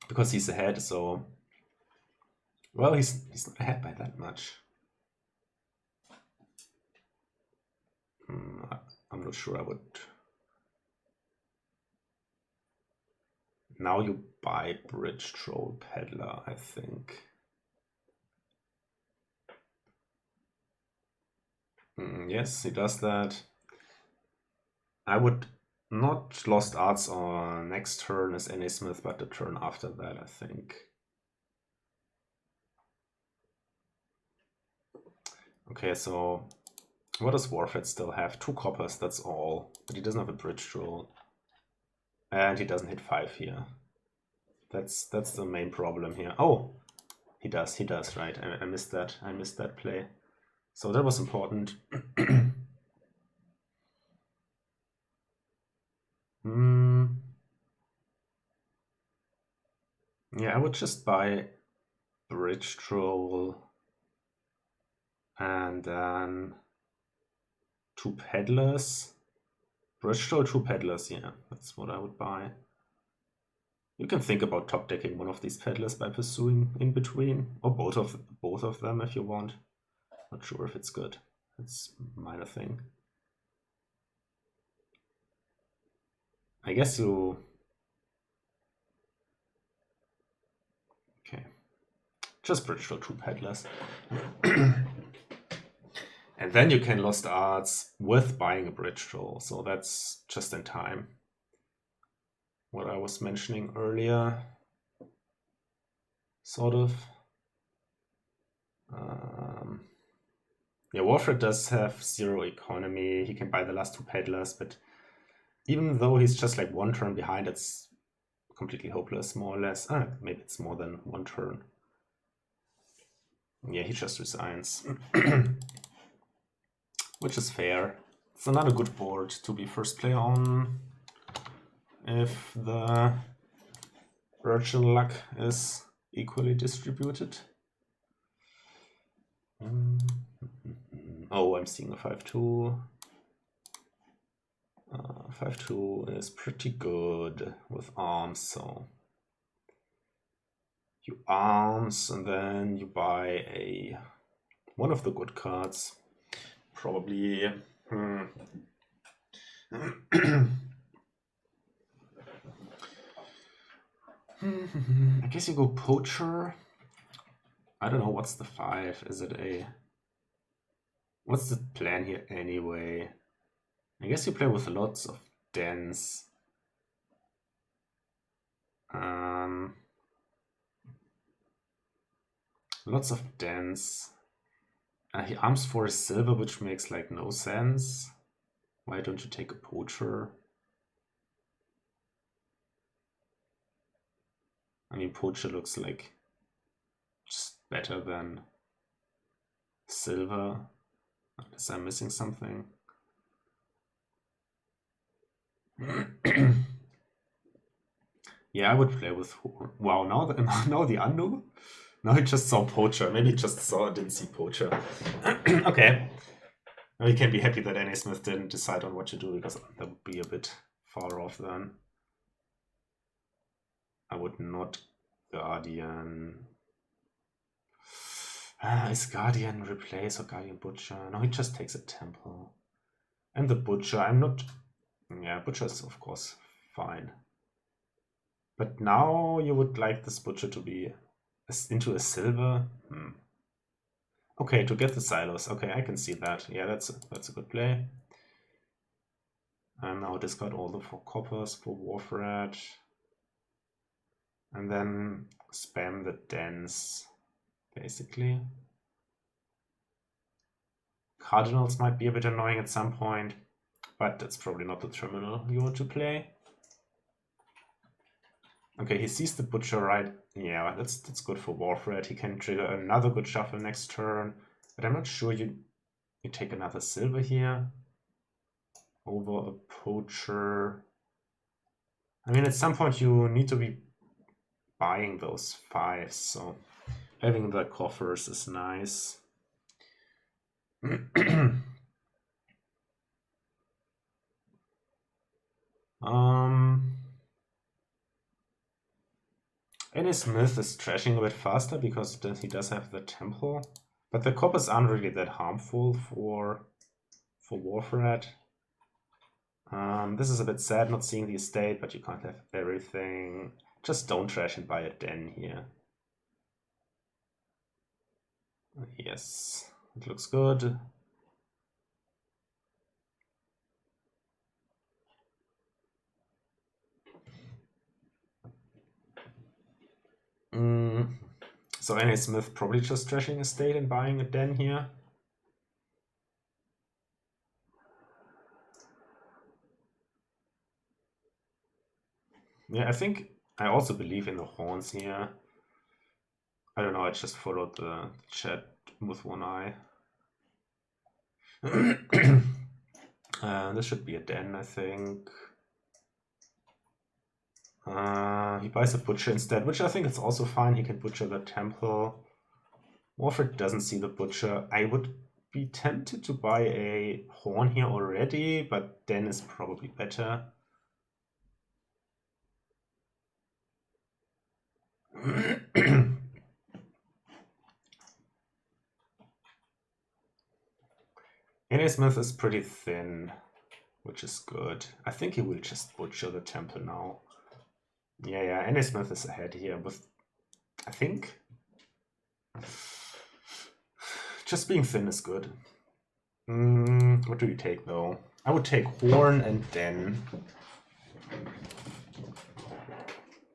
because he's ahead, so... Well, he's not ahead by that much. I'm not sure I would... Now you buy bridge troll peddler, I think. Yes, he does that. I would not lost arts on next turn as nasmith, but the turn after that, I think. Okay, so what does Warfed still have? 2 coppers, that's all. But he doesn't have a bridge troll. And he doesn't hit 5 here. That's the main problem here. Oh, he does, right. I missed that. I missed that play. So that was important. Yeah, I would just buy bridge troll and then 2 peddlers. Bridge troll, 2 peddlers, yeah, that's what I would buy. You can think about top decking one of these peddlers by pursuing in between, or both of them if you want. Not sure if it's good. It's a minor thing. I guess you... Okay. Just bridge troll 2 peddlers. And then you can lost arts with buying a bridge troll, so that's just in time. What I was mentioning earlier, sort of. Yeah, Warfred does have 0 economy. He can buy the last 2 peddlers, but even though he's just like 1 turn behind, it's completely hopeless, more or less. Maybe it's more than 1 turn. Yeah, he just resigns. Which is fair. It's another good board to be first player on if the virtual luck is equally distributed. Oh, I'm seeing a 5-2. 5-2 is pretty good with arms, so you arms and then you buy one of the good cards. Probably I guess you go poacher. I don't know, what's the 5? Is it a... What's the plan here anyway? I guess you play with lots of dens. Lots of dens. He arms for a silver, which makes like no sense. Why don't you take a poacher? I mean, poacher looks like just better than silver. Unless I'm missing something. Yeah, I would play with... Wow, now the Anu? No, he just saw poacher. Maybe he just didn't see poacher. Okay. Now he can be happy that Annie Smith didn't decide on what to do, because that would be a bit far off then. I would not Guardian. Is Guardian replace or Guardian Butcher? No, he just takes a Temple. And the Butcher, I'm not... Yeah, Butcher is of course fine. But now you would like this Butcher to be into a silver? Okay, to get the silos. Okay, I can see that. Yeah, that's a good play. And now discard all the 4 coppers for Warfred. And then spam the dens, basically. Cardinals might be a bit annoying at some point, but that's probably not the terminal you want to play. Okay, he sees the Butcher, right? Yeah, that's good for Warfred. He can trigger another good shuffle next turn, but I'm not sure you take another silver here over a Poacher. I mean, at some point you need to be buying those 5s, so having the coffers is nice. Annie Smith is trashing a bit faster because he does have the Temple, but the coppers aren't really that harmful for Warfred. This is a bit sad not seeing the estate, but you can't have everything. Just don't trash and buy a den here. Yes, it looks good. So Annie Smith probably just trashing estate and buying a den here. Yeah, I think I also believe in the horns here. I don't know, I just followed the chat with one eye. This should be a den, I think. He buys a Butcher instead, which I think is also fine. He can Butcher the Temple. Warfred doesn't see the Butcher. I would be tempted to buy a Horn here already, but Den is probably better. Annie Smith is pretty thin, which is good. I think he will just Butcher the Temple now. Yeah, Annie Smith is ahead here with, I think, just being thin is good. What do you take though? I would take Horn and Den.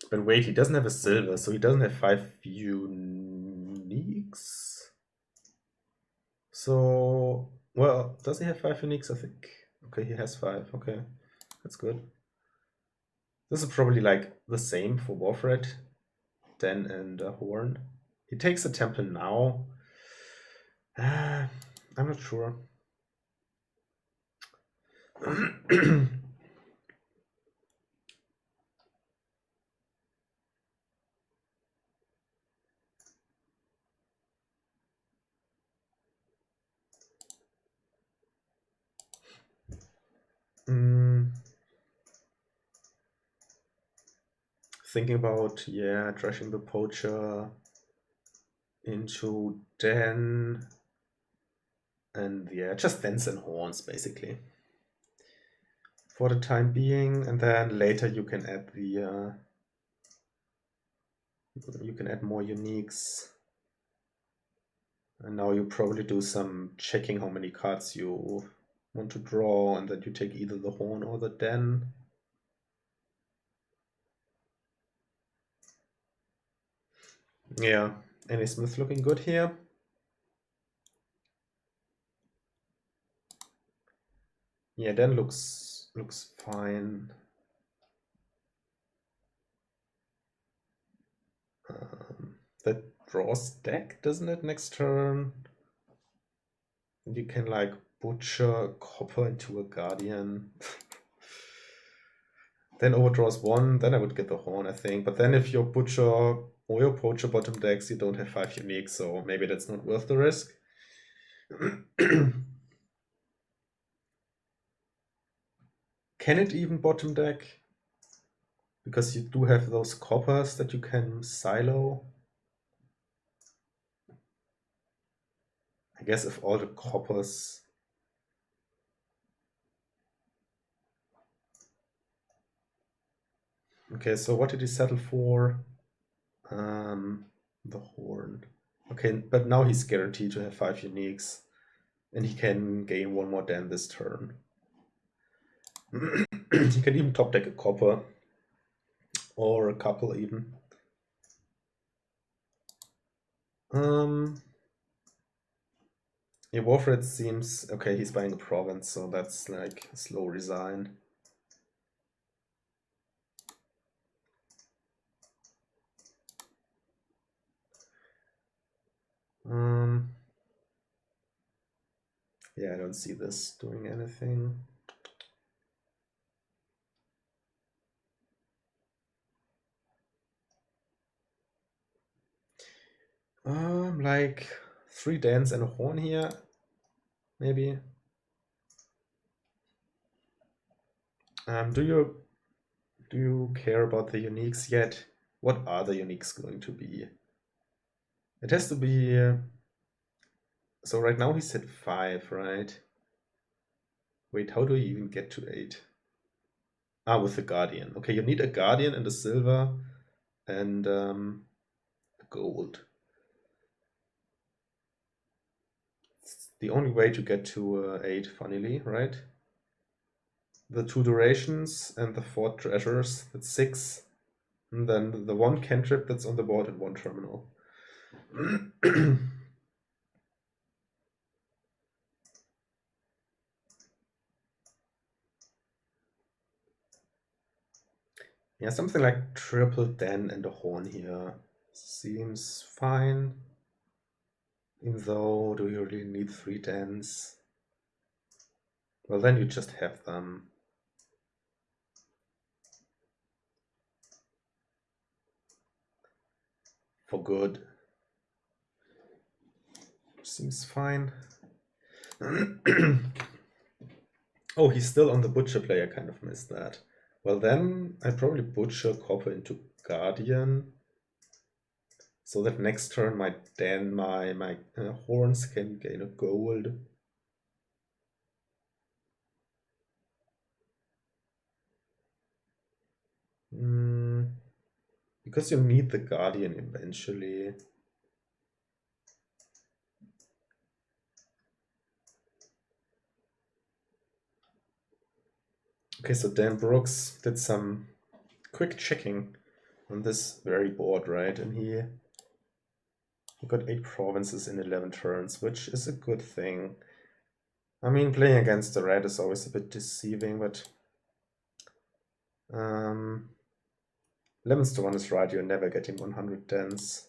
But wait, he doesn't have a silver, so he doesn't have 5 uniques. So, well, does he have 5 uniques? I think. Okay, he has 5. Okay, that's good. This is probably like the same for Warfred, Den and Horn. He takes a Temple now. I'm not sure. Thinking about, yeah, trashing the Poacher into Den, and yeah, just Dens and Horns basically for the time being, and then later you can add the you can add more uniques. And now you probably do some checking how many cards you want to draw, and then you take either the Horn or the Den. Yeah, Annie Smith looking good here. Yeah, Den looks fine. That draws deck, doesn't it, next turn? And you can like Butcher Copper into a Guardian. Then overdraws 1, then I would get the Horn, I think. But then if your Butcher or your poacher bottom decks, you don't have 5 unique, so maybe that's not worth the risk. Can it even bottom deck? Because you do have those coppers that you can silo. I guess if all the coppers... Okay, so what did he settle for? The horn. Okay, but now he's guaranteed to have 5 uniques. And he can gain 1 more den this turn. He can even top deck a copper. Or a couple even. Yeah, Warfred seems... Okay, he's buying a province, so that's like a slow resign. Yeah, I don't see this doing anything. Like 3 dens and a horn here, maybe. Do you care about the uniques yet? What are the uniques going to be? It has to be... so right now he's at 5, right? Wait, how do you even get to 8? Ah, with the Guardian. Okay, you need a Guardian and a silver and gold. It's the only way to get to 8, funnily, right? The 2 durations and the 4 treasures, that's 6. And then the 1 cantrip that's on the board and 1 terminal. Yeah, something like triple den and a horn here seems fine. Even though, do you really need 3 dens? Well, then you just have them. For good. Seems fine. Oh, he's still on the butcher play. I kind of missed that. Well, then I probably butcher copper into Guardian, so that next turn my horns can gain a gold. Because you need the Guardian eventually. Okay, so Dan Brooks did some quick checking on this very board, right? And he got 8 provinces in 11 turns, which is a good thing. I mean, playing against the red is always a bit deceiving, but Lemons to 1 is right, you're never getting 100 dens.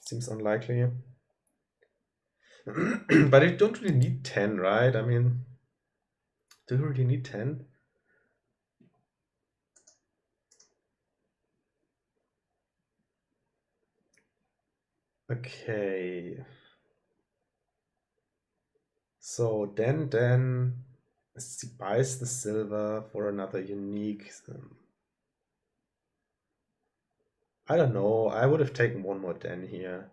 Seems unlikely. But you don't really need 10, right? I mean, do you really need 10? Okay. So then he buys the silver for another unique. I don't know. I would have taken 1 more den here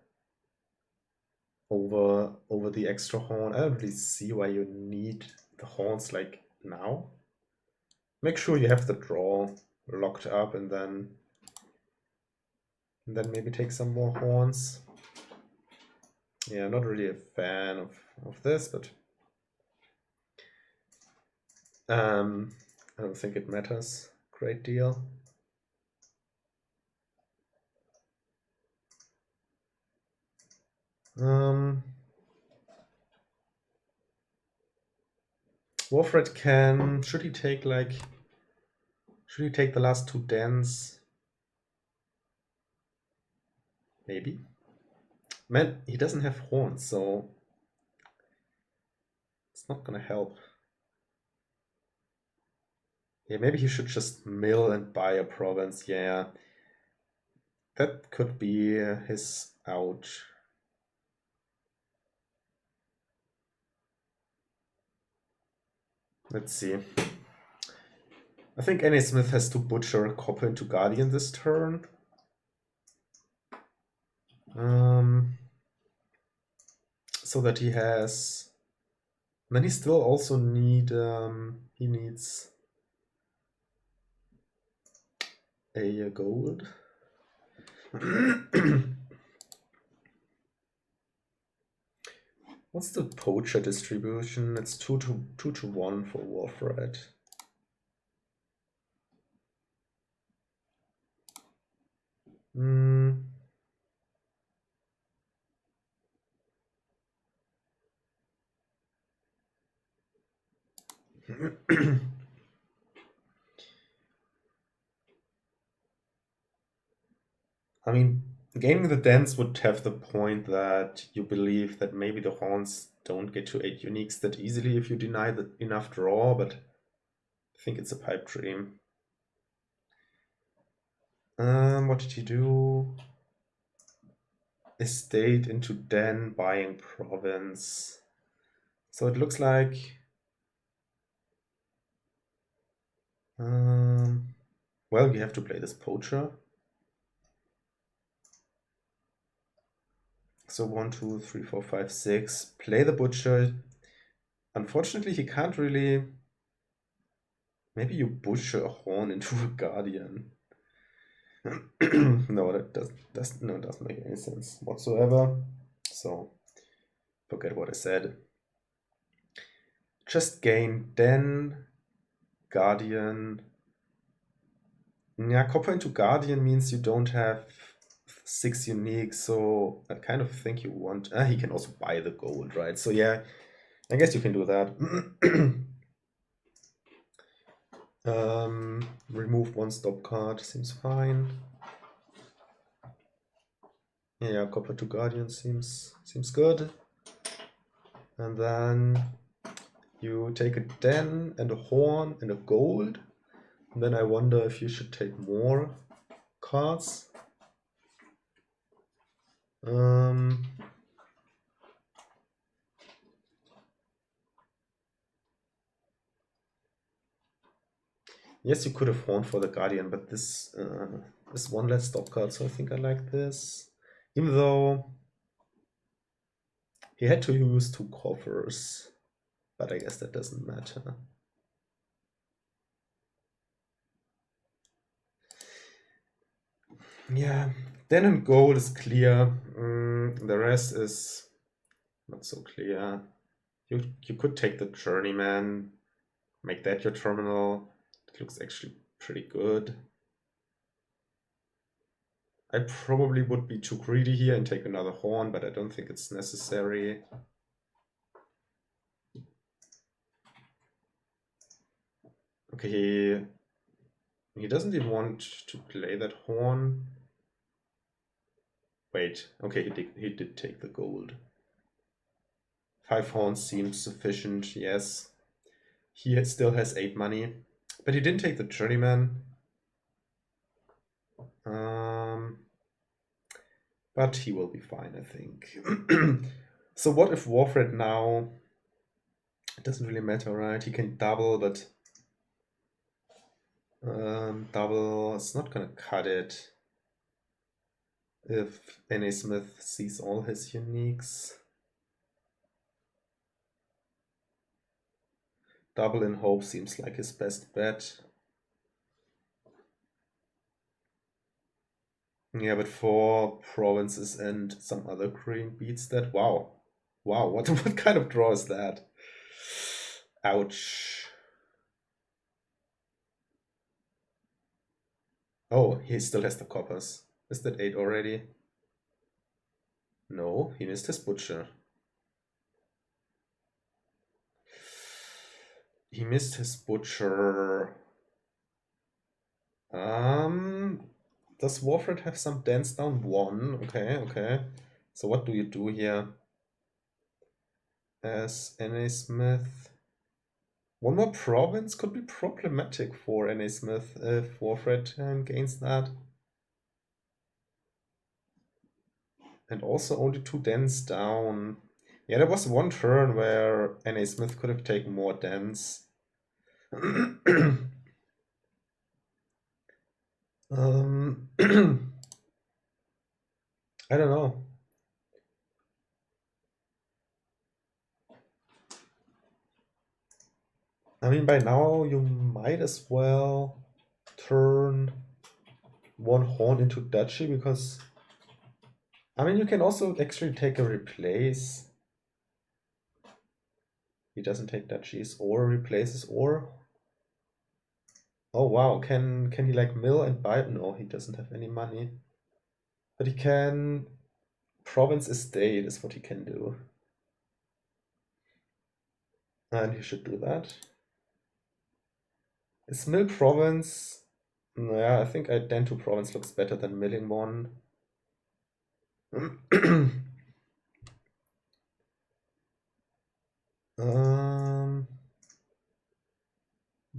over the extra horn. I don't really see why you need the horns like now. Make sure you have the draw locked up and then maybe take some more horns. Yeah, not really a fan of this, but I don't think it matters a great deal. Warfred can... should he take the last 2 dens? Maybe. Man, he doesn't have horns, so it's not gonna help. Yeah, maybe he should just mill and buy a province. Yeah, That could be his out. Let's see. I think nasmith has to butcher a copper into Guardian this turn. So that he has... Then he still also need... he needs a gold. What's the poacher distribution? It's 2 to 1 for Warthred. I mean, gaining the dance would have the point that you believe that maybe the horns don't get to 8 uniques that easily if you deny enough draw, but I think it's a pipe dream. What did he do? Estate into Den, buying province. So it looks like... well, you have to play this poacher. So 1, 2, 3, 4, 5, 6. Play the butcher. Unfortunately, he can't really... Maybe you butcher a horn into a Guardian. No, that doesn't make any sense whatsoever. So forget what I said. Just gain Den, Guardian. Yeah, copper into Guardian means you don't have 6 unique, so I kind of think you want... he can also buy the gold, right? So yeah, I guess you can do that. Remove 1 stop card, seems fine. Yeah, copper to Guardian seems good. And then you take a Den and a horn and a gold. And then I wonder if you should take more cards. Yes, you could have horn for the Guardian, but this is one less stop card, so I think I like this. Even though he had to use 2 coffers, but I guess that doesn't matter. Yeah, Den and gold is clear. The rest is not so clear. You could take the Journeyman, make that your terminal. It looks actually pretty good. I probably would be too greedy here and take another horn, but I don't think it's necessary. Okay, he doesn't even want to play that horn. Wait, okay, he did take the gold. 5 horns seems sufficient, yes. He still has 8 money, but he didn't take the Journeyman. But he will be fine, I think. So what if Warthred now... It doesn't really matter, right? He can double, but... double, it's not gonna cut it. If nasmith sees all his uniques. Double in hope seems like his best bet. Yeah, but 4 provinces and some other green beats that. Wow. Wow, what kind of draw is that? Ouch. Oh, he still has the coppers. Is that 8 already? No, he missed his butcher. He missed his butcher. Does Warfred have some dance down 1? Okay, okay. So what do you do here? As nasmith. 1 more province could be problematic for nasmith if Warfred gains that. And also only 2 dens down. Yeah, there was one turn where nasmith could have taken more dens. I don't know. I mean, by now you might as well turn one horn into duchy, because I mean, you can also actually take a replace. He doesn't take duchies or replaces or. Oh wow, can he like mill and buy? No, he doesn't have any money. But he can province estate is what he can do. And he should do that. Is mill province? Yeah, I think ident to province looks better than milling one.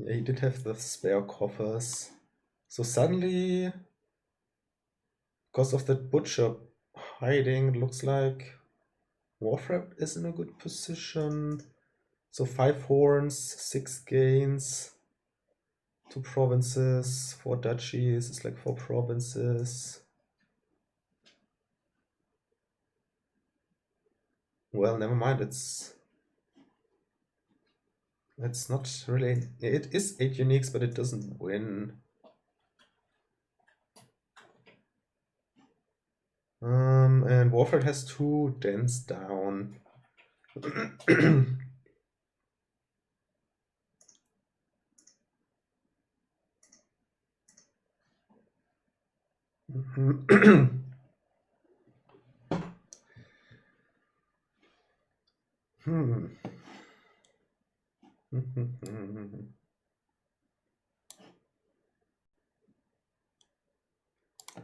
Yeah, he did have the spare coffers. So suddenly, because of that butcher hiding, it looks like Warfrap is in a good position. So 5 horns, 6 gains, 2 provinces, 4 duchies, it's like 4 provinces. Well, never mind, it's not really, it is 8 uniques, but it doesn't win. And Warfare has 2 dens down.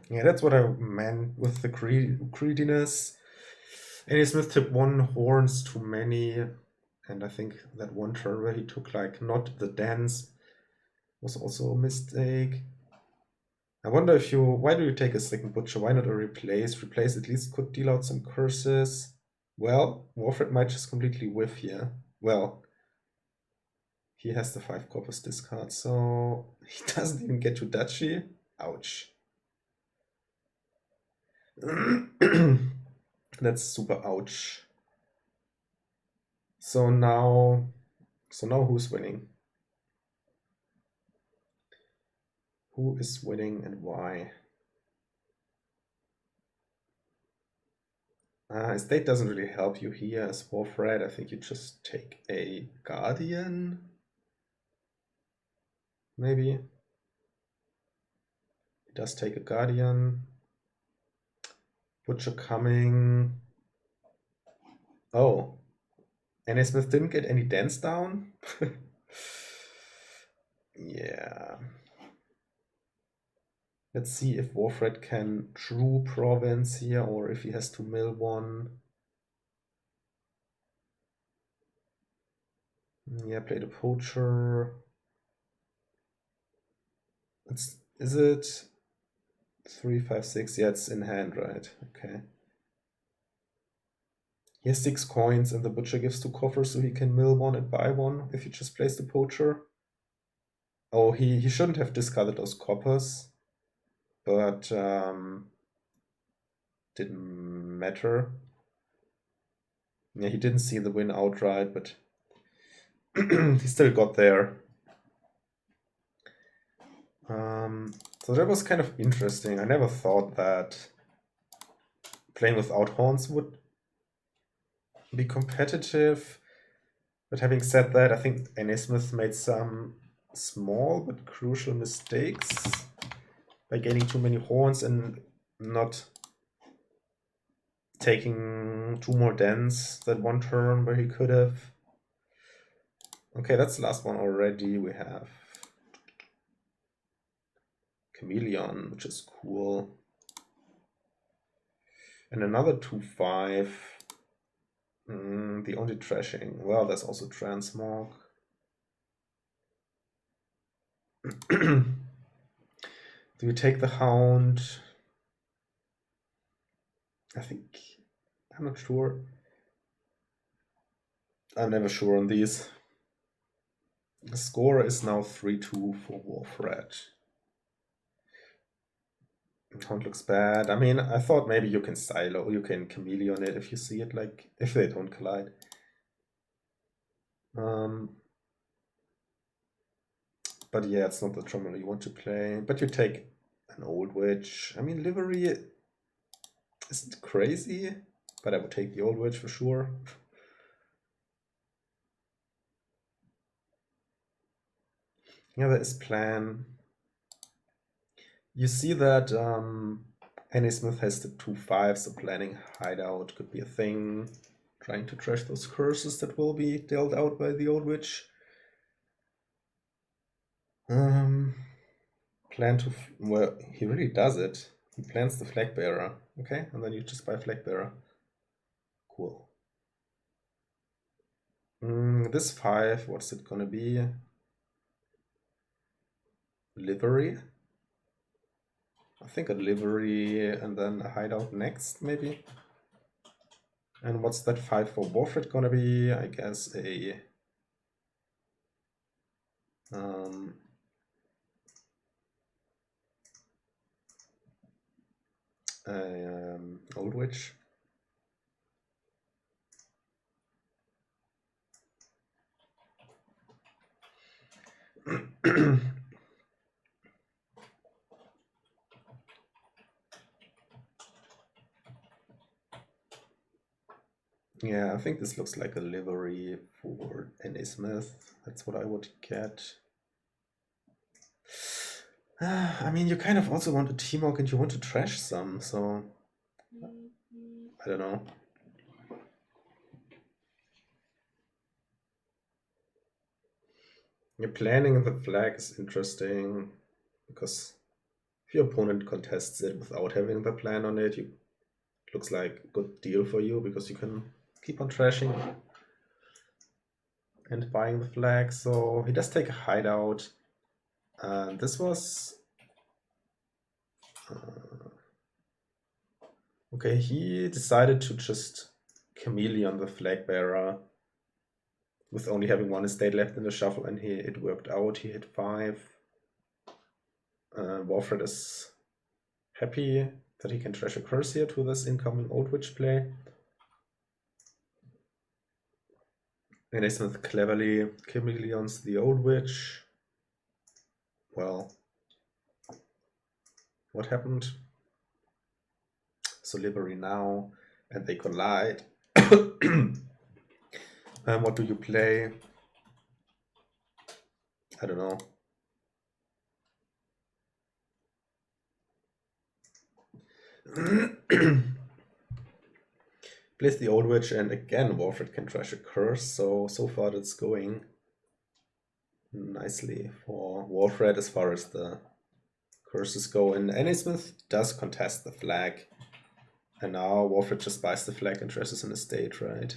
Yeah, that's what I meant with the greediness. Smith took 1 horns too many, and I think that one turn where he took like not the dance was also a mistake. I wonder if why do you take a second butcher? Why not a replace? Replace at least could deal out some curses. Well, Warfred might just completely whiff here. Well, he has the 5 coppers discard, so he doesn't even get to duchy. Ouch. That's super ouch. So now who's winning? Who is winning and why? Estate doesn't really help you here as Warfred. I think you just take a Guardian. Maybe. He does take a Guardian. Butcher coming. Oh. Smith didn't get any dents down? Yeah. Let's see if Warfred can true province here or if he has to mill one. Yeah, play the poacher. Is it 3, 5, 6? Yeah, it's in hand, right? Okay. He has 6 coins and the butcher gives 2 coffers, so he can mill one and buy one if he just plays the poacher. Oh, he shouldn't have discarded those coppers, but didn't matter. Yeah, he didn't see the win outright, but he still got there. So that was kind of interesting. I never thought that playing without horns would be competitive. But having said that, I think Smith made some small but crucial mistakes by gaining too many horns and not taking 2 more dens that one turn where he could have. Okay, that's the last one already. We have Chameleon, which is cool. And another 2/5. The only trashing. Well, there's also Transmog. Do you take the Hound? I think, I'm not sure. I'm never sure on these. The score is now 3-2 for Warfred. Count looks bad. I mean, I thought maybe you can silo, you can chameleon it if you see it, like, if they don't collide. But yeah, it's not the terminal you want to play. But you take an old witch. I mean, livery isn't crazy, but I would take the old witch for sure. Yeah, there is plan. You see that Nasmith has the 2/5, so planning hideout could be a thing. Trying to trash those curses that will be dealt out by the old witch. Plan to, well, he really does it. He plans the flag bearer, okay, and then you just buy flag bearer. Cool. This 5, what's it gonna be? Livery? I think a livery and then a hideout next, maybe. And what's that 5 for Warfred gonna be? I guess a old witch. Yeah, I think this looks like a livery for Nasmith. That's what I would get. I mean, you kind of also want a T-Mog and you want to trash some, so I don't know. Your planning the flag is interesting because if your opponent contests it without having the plan on it, it looks like a good deal for you because you can keep on trashing and buying the flag. So he does take a hideout. This was okay. He decided to just chameleon the flag bearer with only having one estate left in the shuffle, and it worked out. He hit 5. Warfred is happy that he can trash a curse here to this incoming old witch play. And Nasmith cleverly chameleons the old witch. Well, what happened? So livery now, and they collide. What do you play? I don't know. Plays the old witch, and again Warfred can trash a curse, so far that's going nicely for Warfred as far as the curses go. And Nasmith does contest the flag, and now Warfred just buys the flag and trashes an estate, right?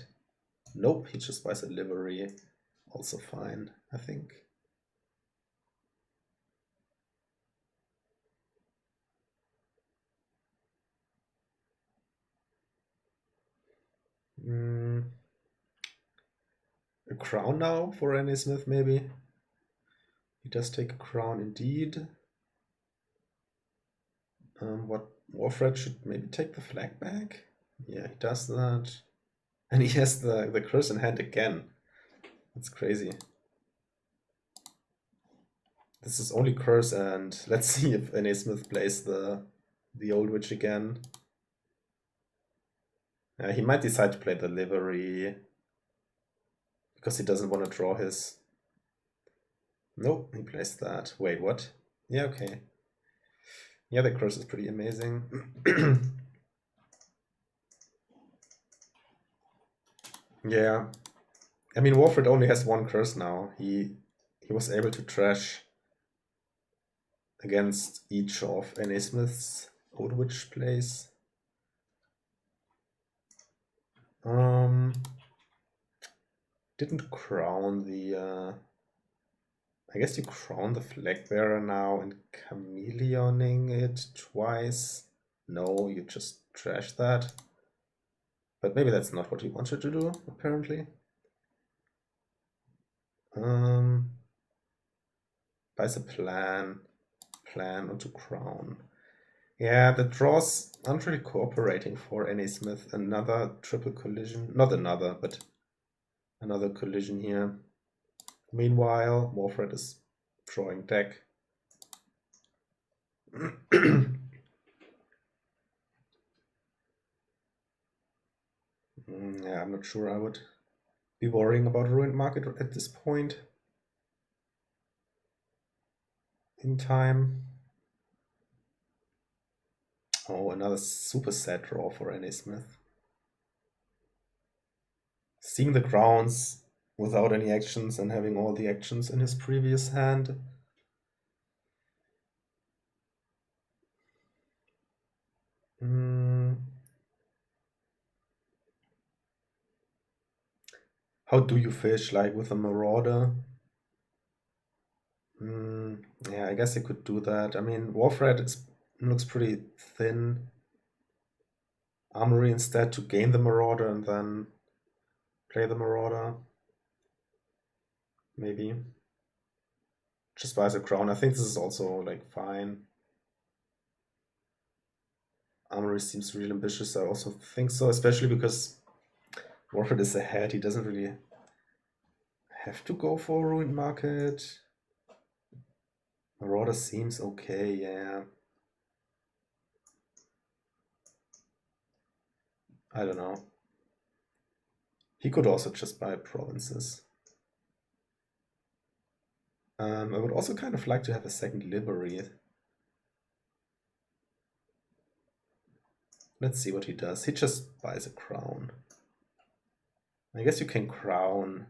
Nope, he just buys a livery. Also fine, I think. A crown now for Nasmith, maybe. He does take a crown indeed. What Warfred should maybe take the flag back? Yeah, he does that. And he has the curse in hand again. That's crazy. This is only curse, and let's see if Nasmith plays the old witch again. He might decide to play the livery because he doesn't want to draw his. Nope, he plays that. Wait, what? Yeah, okay. Yeah, the curse is pretty amazing. Yeah. I mean, Warfred only has one curse now. He was able to trash against each of Nasmith's old witch plays. Didn't crown the I guess you crown the flag bearer now and chameleoning it twice. No, you just trash that. But maybe that's not what he wanted to do, apparently. Buys a plan onto crown. Yeah, the draws aren't really cooperating for nasmith. Another triple collision. Not another, but another collision here. Meanwhile, Warfred is drawing deck. Yeah, I'm not sure I would be worrying about ruined market at this point in time. Oh, another super sad draw for nasmith. Seeing the grounds without any actions and having all the actions in his previous hand. How do you fish, like with a marauder? Yeah, I guess I could do that. I mean, Warfred looks pretty thin. Armory instead to gain the marauder and then play the marauder. Maybe. Just buys a crown. I think this is also like fine. Armory seems really ambitious. I also think so, especially because Warfred is ahead. He doesn't really have to go for ruined market. Marauder seems okay, yeah. I don't know. He could also just buy provinces. I would also kind of like to have a second livery. Let's see what he does. He just buys a crown. I guess you can crown.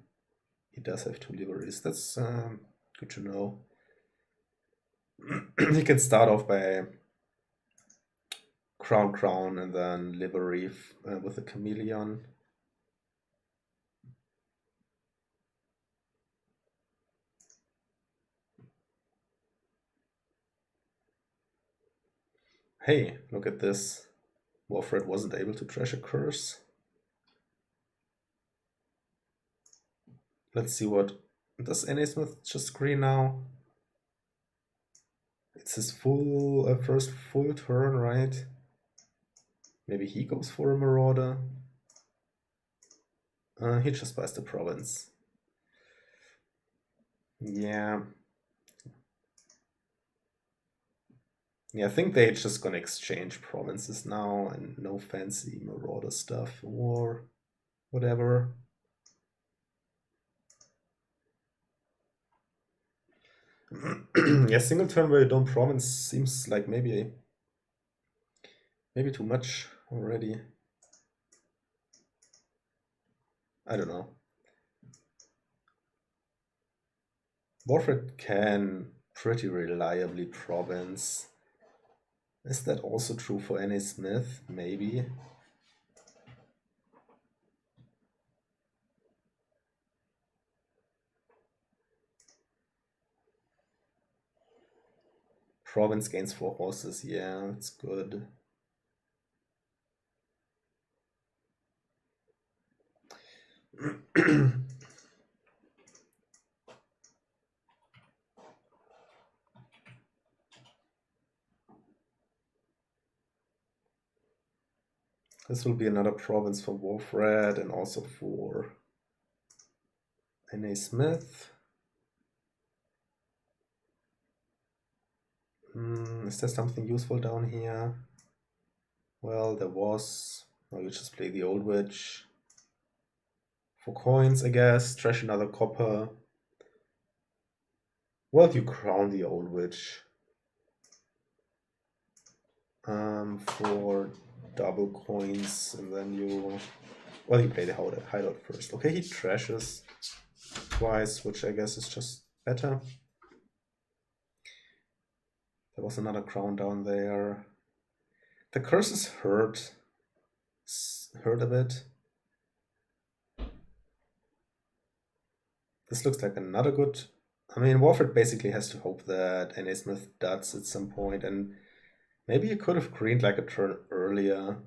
He does have 2 liveries. That's good to know. He can start off by crown, and then livery with a chameleon. Hey, look at this. Warfred wasn't able to trash a curse. Let's see what does nasmith just screen now. It's his full first full turn, right? Maybe he goes for a marauder. He just buys the province. Yeah. Yeah, I think they're just gonna exchange provinces now and no fancy marauder stuff or whatever. Yeah, single turn where you don't province seems like maybe too much already. I don't know. Warfred can pretty reliably province. Is that also true for nasmith? Maybe. Province gains 4 horses, yeah, it's good. This will be another province for Warfred and also for nasmith. Is there something useful down here? Well, there was. Oh, you just play the old witch. For coins, I guess. Trash another copper. Well, you crown the old witch. For double coins, and then you. Well, you play the hideout first. Okay, he trashes twice, which I guess is just better. There was another crown down there. The curses hurt a bit. This looks like another good. I mean, Warfred basically has to hope that nasmith duds at some point, and maybe you could have greened like a turn earlier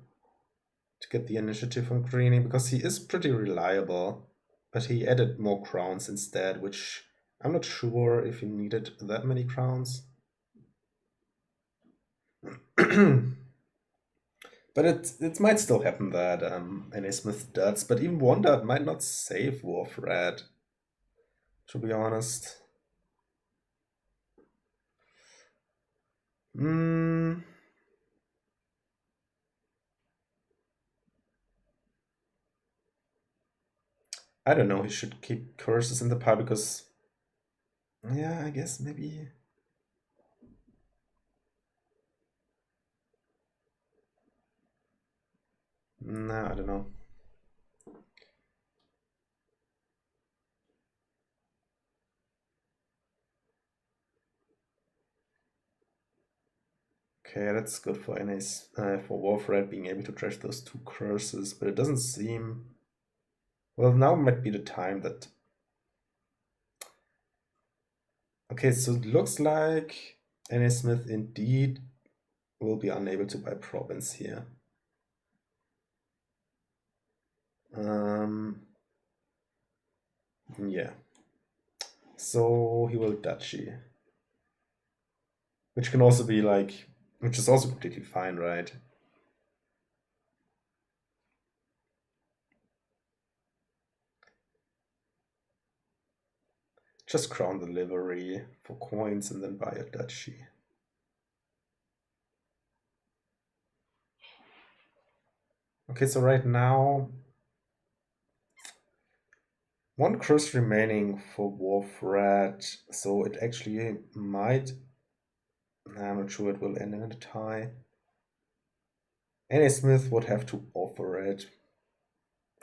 to get the initiative from Greeny, because he is pretty reliable, but he added more crowns instead, which I'm not sure if he needed that many crowns. But it might still happen that nasmith does, but even one dot might not save Warthred, to be honest. I don't know, he should keep curses in the pile because, yeah, I guess maybe. No, I don't know. Okay, that's good for NA's, for Warthred being able to trash those 2 curses, but it doesn't seem. Well, now might be the time that. Okay, so it looks like nasmith indeed will be unable to buy province here. Yeah. So he will duchy. Which can also be like, which is also completely fine, right? Just crown the livery for coins and then buy a duchy. Okay, so right now, 1 curse remaining for Warthred, so it actually might. I'm not sure it will end in a tie. Smith would have to offer it.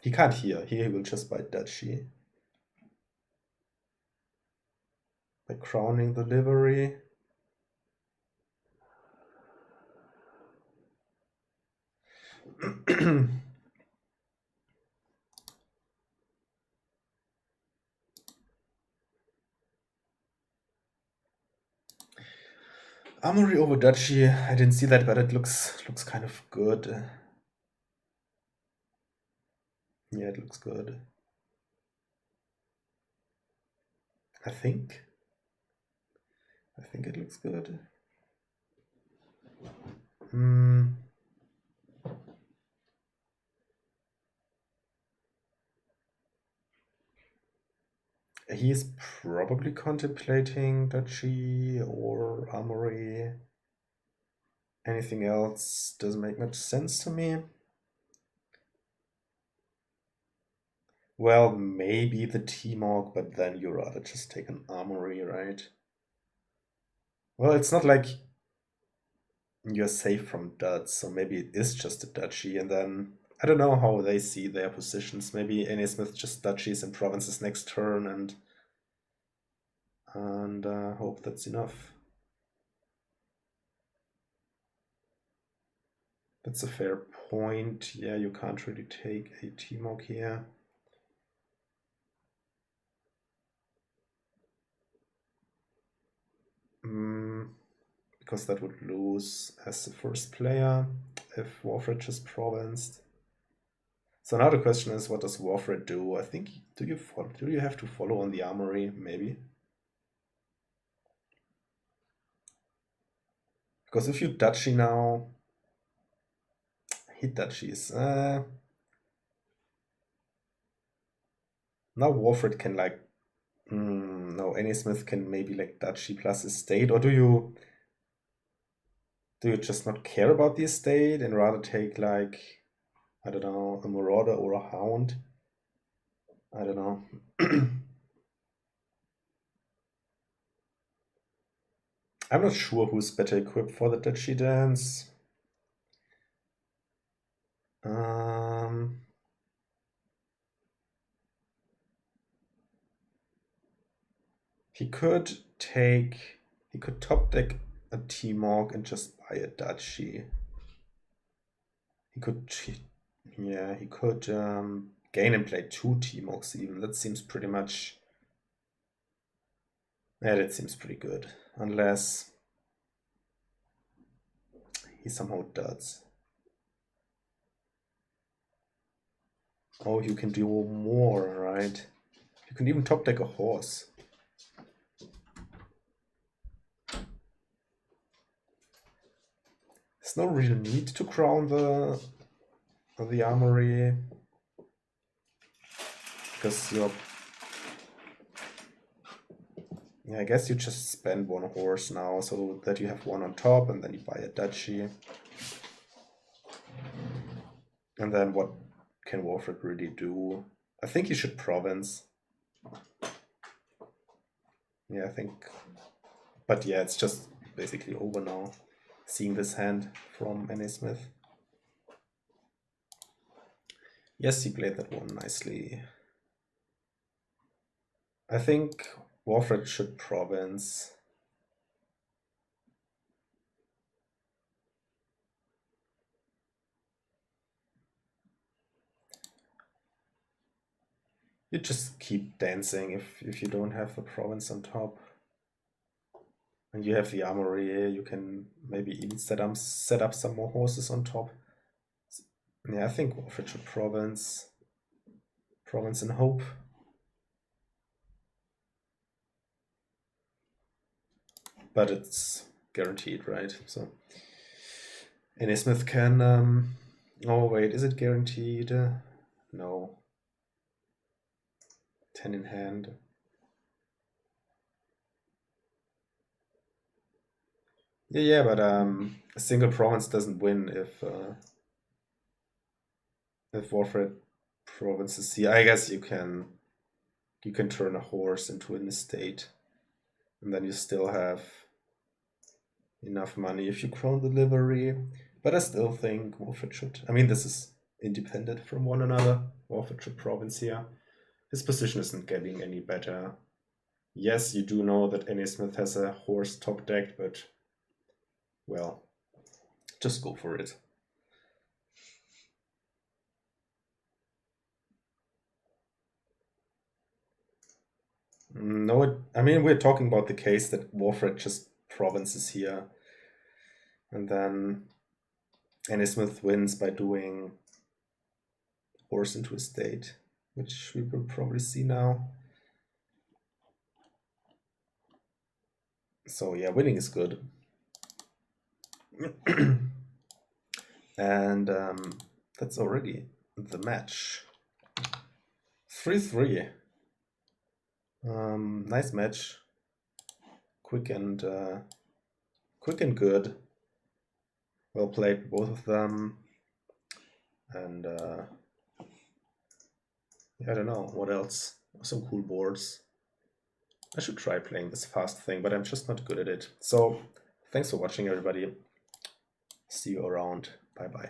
He can't hear. Here he will just buy duchy. By crowning the livery. Armory over duchy. I didn't see that, but it looks kind of good. Yeah, it looks good. I think it looks good. He's probably contemplating duchy or armory. Anything else doesn't make much sense to me. Well, maybe the T-Mog, but then you rather just take an armory, right? Well, it's not like you're safe from duds, so maybe it is just a duchy, and then I don't know how they see their positions. Maybe Smith just duchies and provinces next turn and hope that's enough. That's a fair point. Yeah, you can't really take a T-Mog here. Because that would lose as the first player if Warfred is provinced. So now the question is, what does Warfred do? I think, do you have to follow on the armory? Maybe. Because if you duchy now, he duchies. Now Warfred can like, no, Smith can maybe like duchy plus estate, or do you just not care about the estate and rather take like, I don't know, a marauder or a hound? I don't know. I'm not sure who's better equipped for the duchy dance. He could top deck a T-Mog and just buy a duchy. He could gain and play 2 T-Mogs even. That seems pretty much. Yeah, that seems pretty good. Unless he somehow does. Oh, you can do more, right? You can even top deck a horse. There's no real need to crown the armory, because you're... Yeah, I guess you just spend one horse now so that you have one on top, and then you buy a duchy. And then what can Warfred really do? I think he should province. Yeah, I think... But yeah, it's just basically over now, seeing this hand from Nasmith. Yes, he played that one nicely. I think Warfred should province. You just keep dancing if you don't have the province on top. And you have the armory, you can maybe even set up some more horses on top. Yeah, I think Warfred should province. Province and hope. But it's guaranteed, right? So Nasmith can... oh wait, is it guaranteed? No. 10 in hand. Yeah, but a single province doesn't win if Warfred provinces here. I guess you can turn a horse into an estate, and then you still have enough money if you crown the livery. But I still think Warfred should... I mean, this is independent from one another. Warfred should province here. His position isn't getting any better. Yes, you do know that Nasmith has a horse top decked, but well, just go for it. No, I mean, we're talking about the case that Warfred just provinces here, and then Nasmith wins by doing horse into estate, which we will probably see now. So yeah, winning is good. And that's already the match. 3-3. Nice match. Quick and good. Well played, both of them. And I don't know what else. Some cool boards. I should try playing this fast thing, but I'm just not good at it. So thanks for watching, everybody. See you around. Bye bye.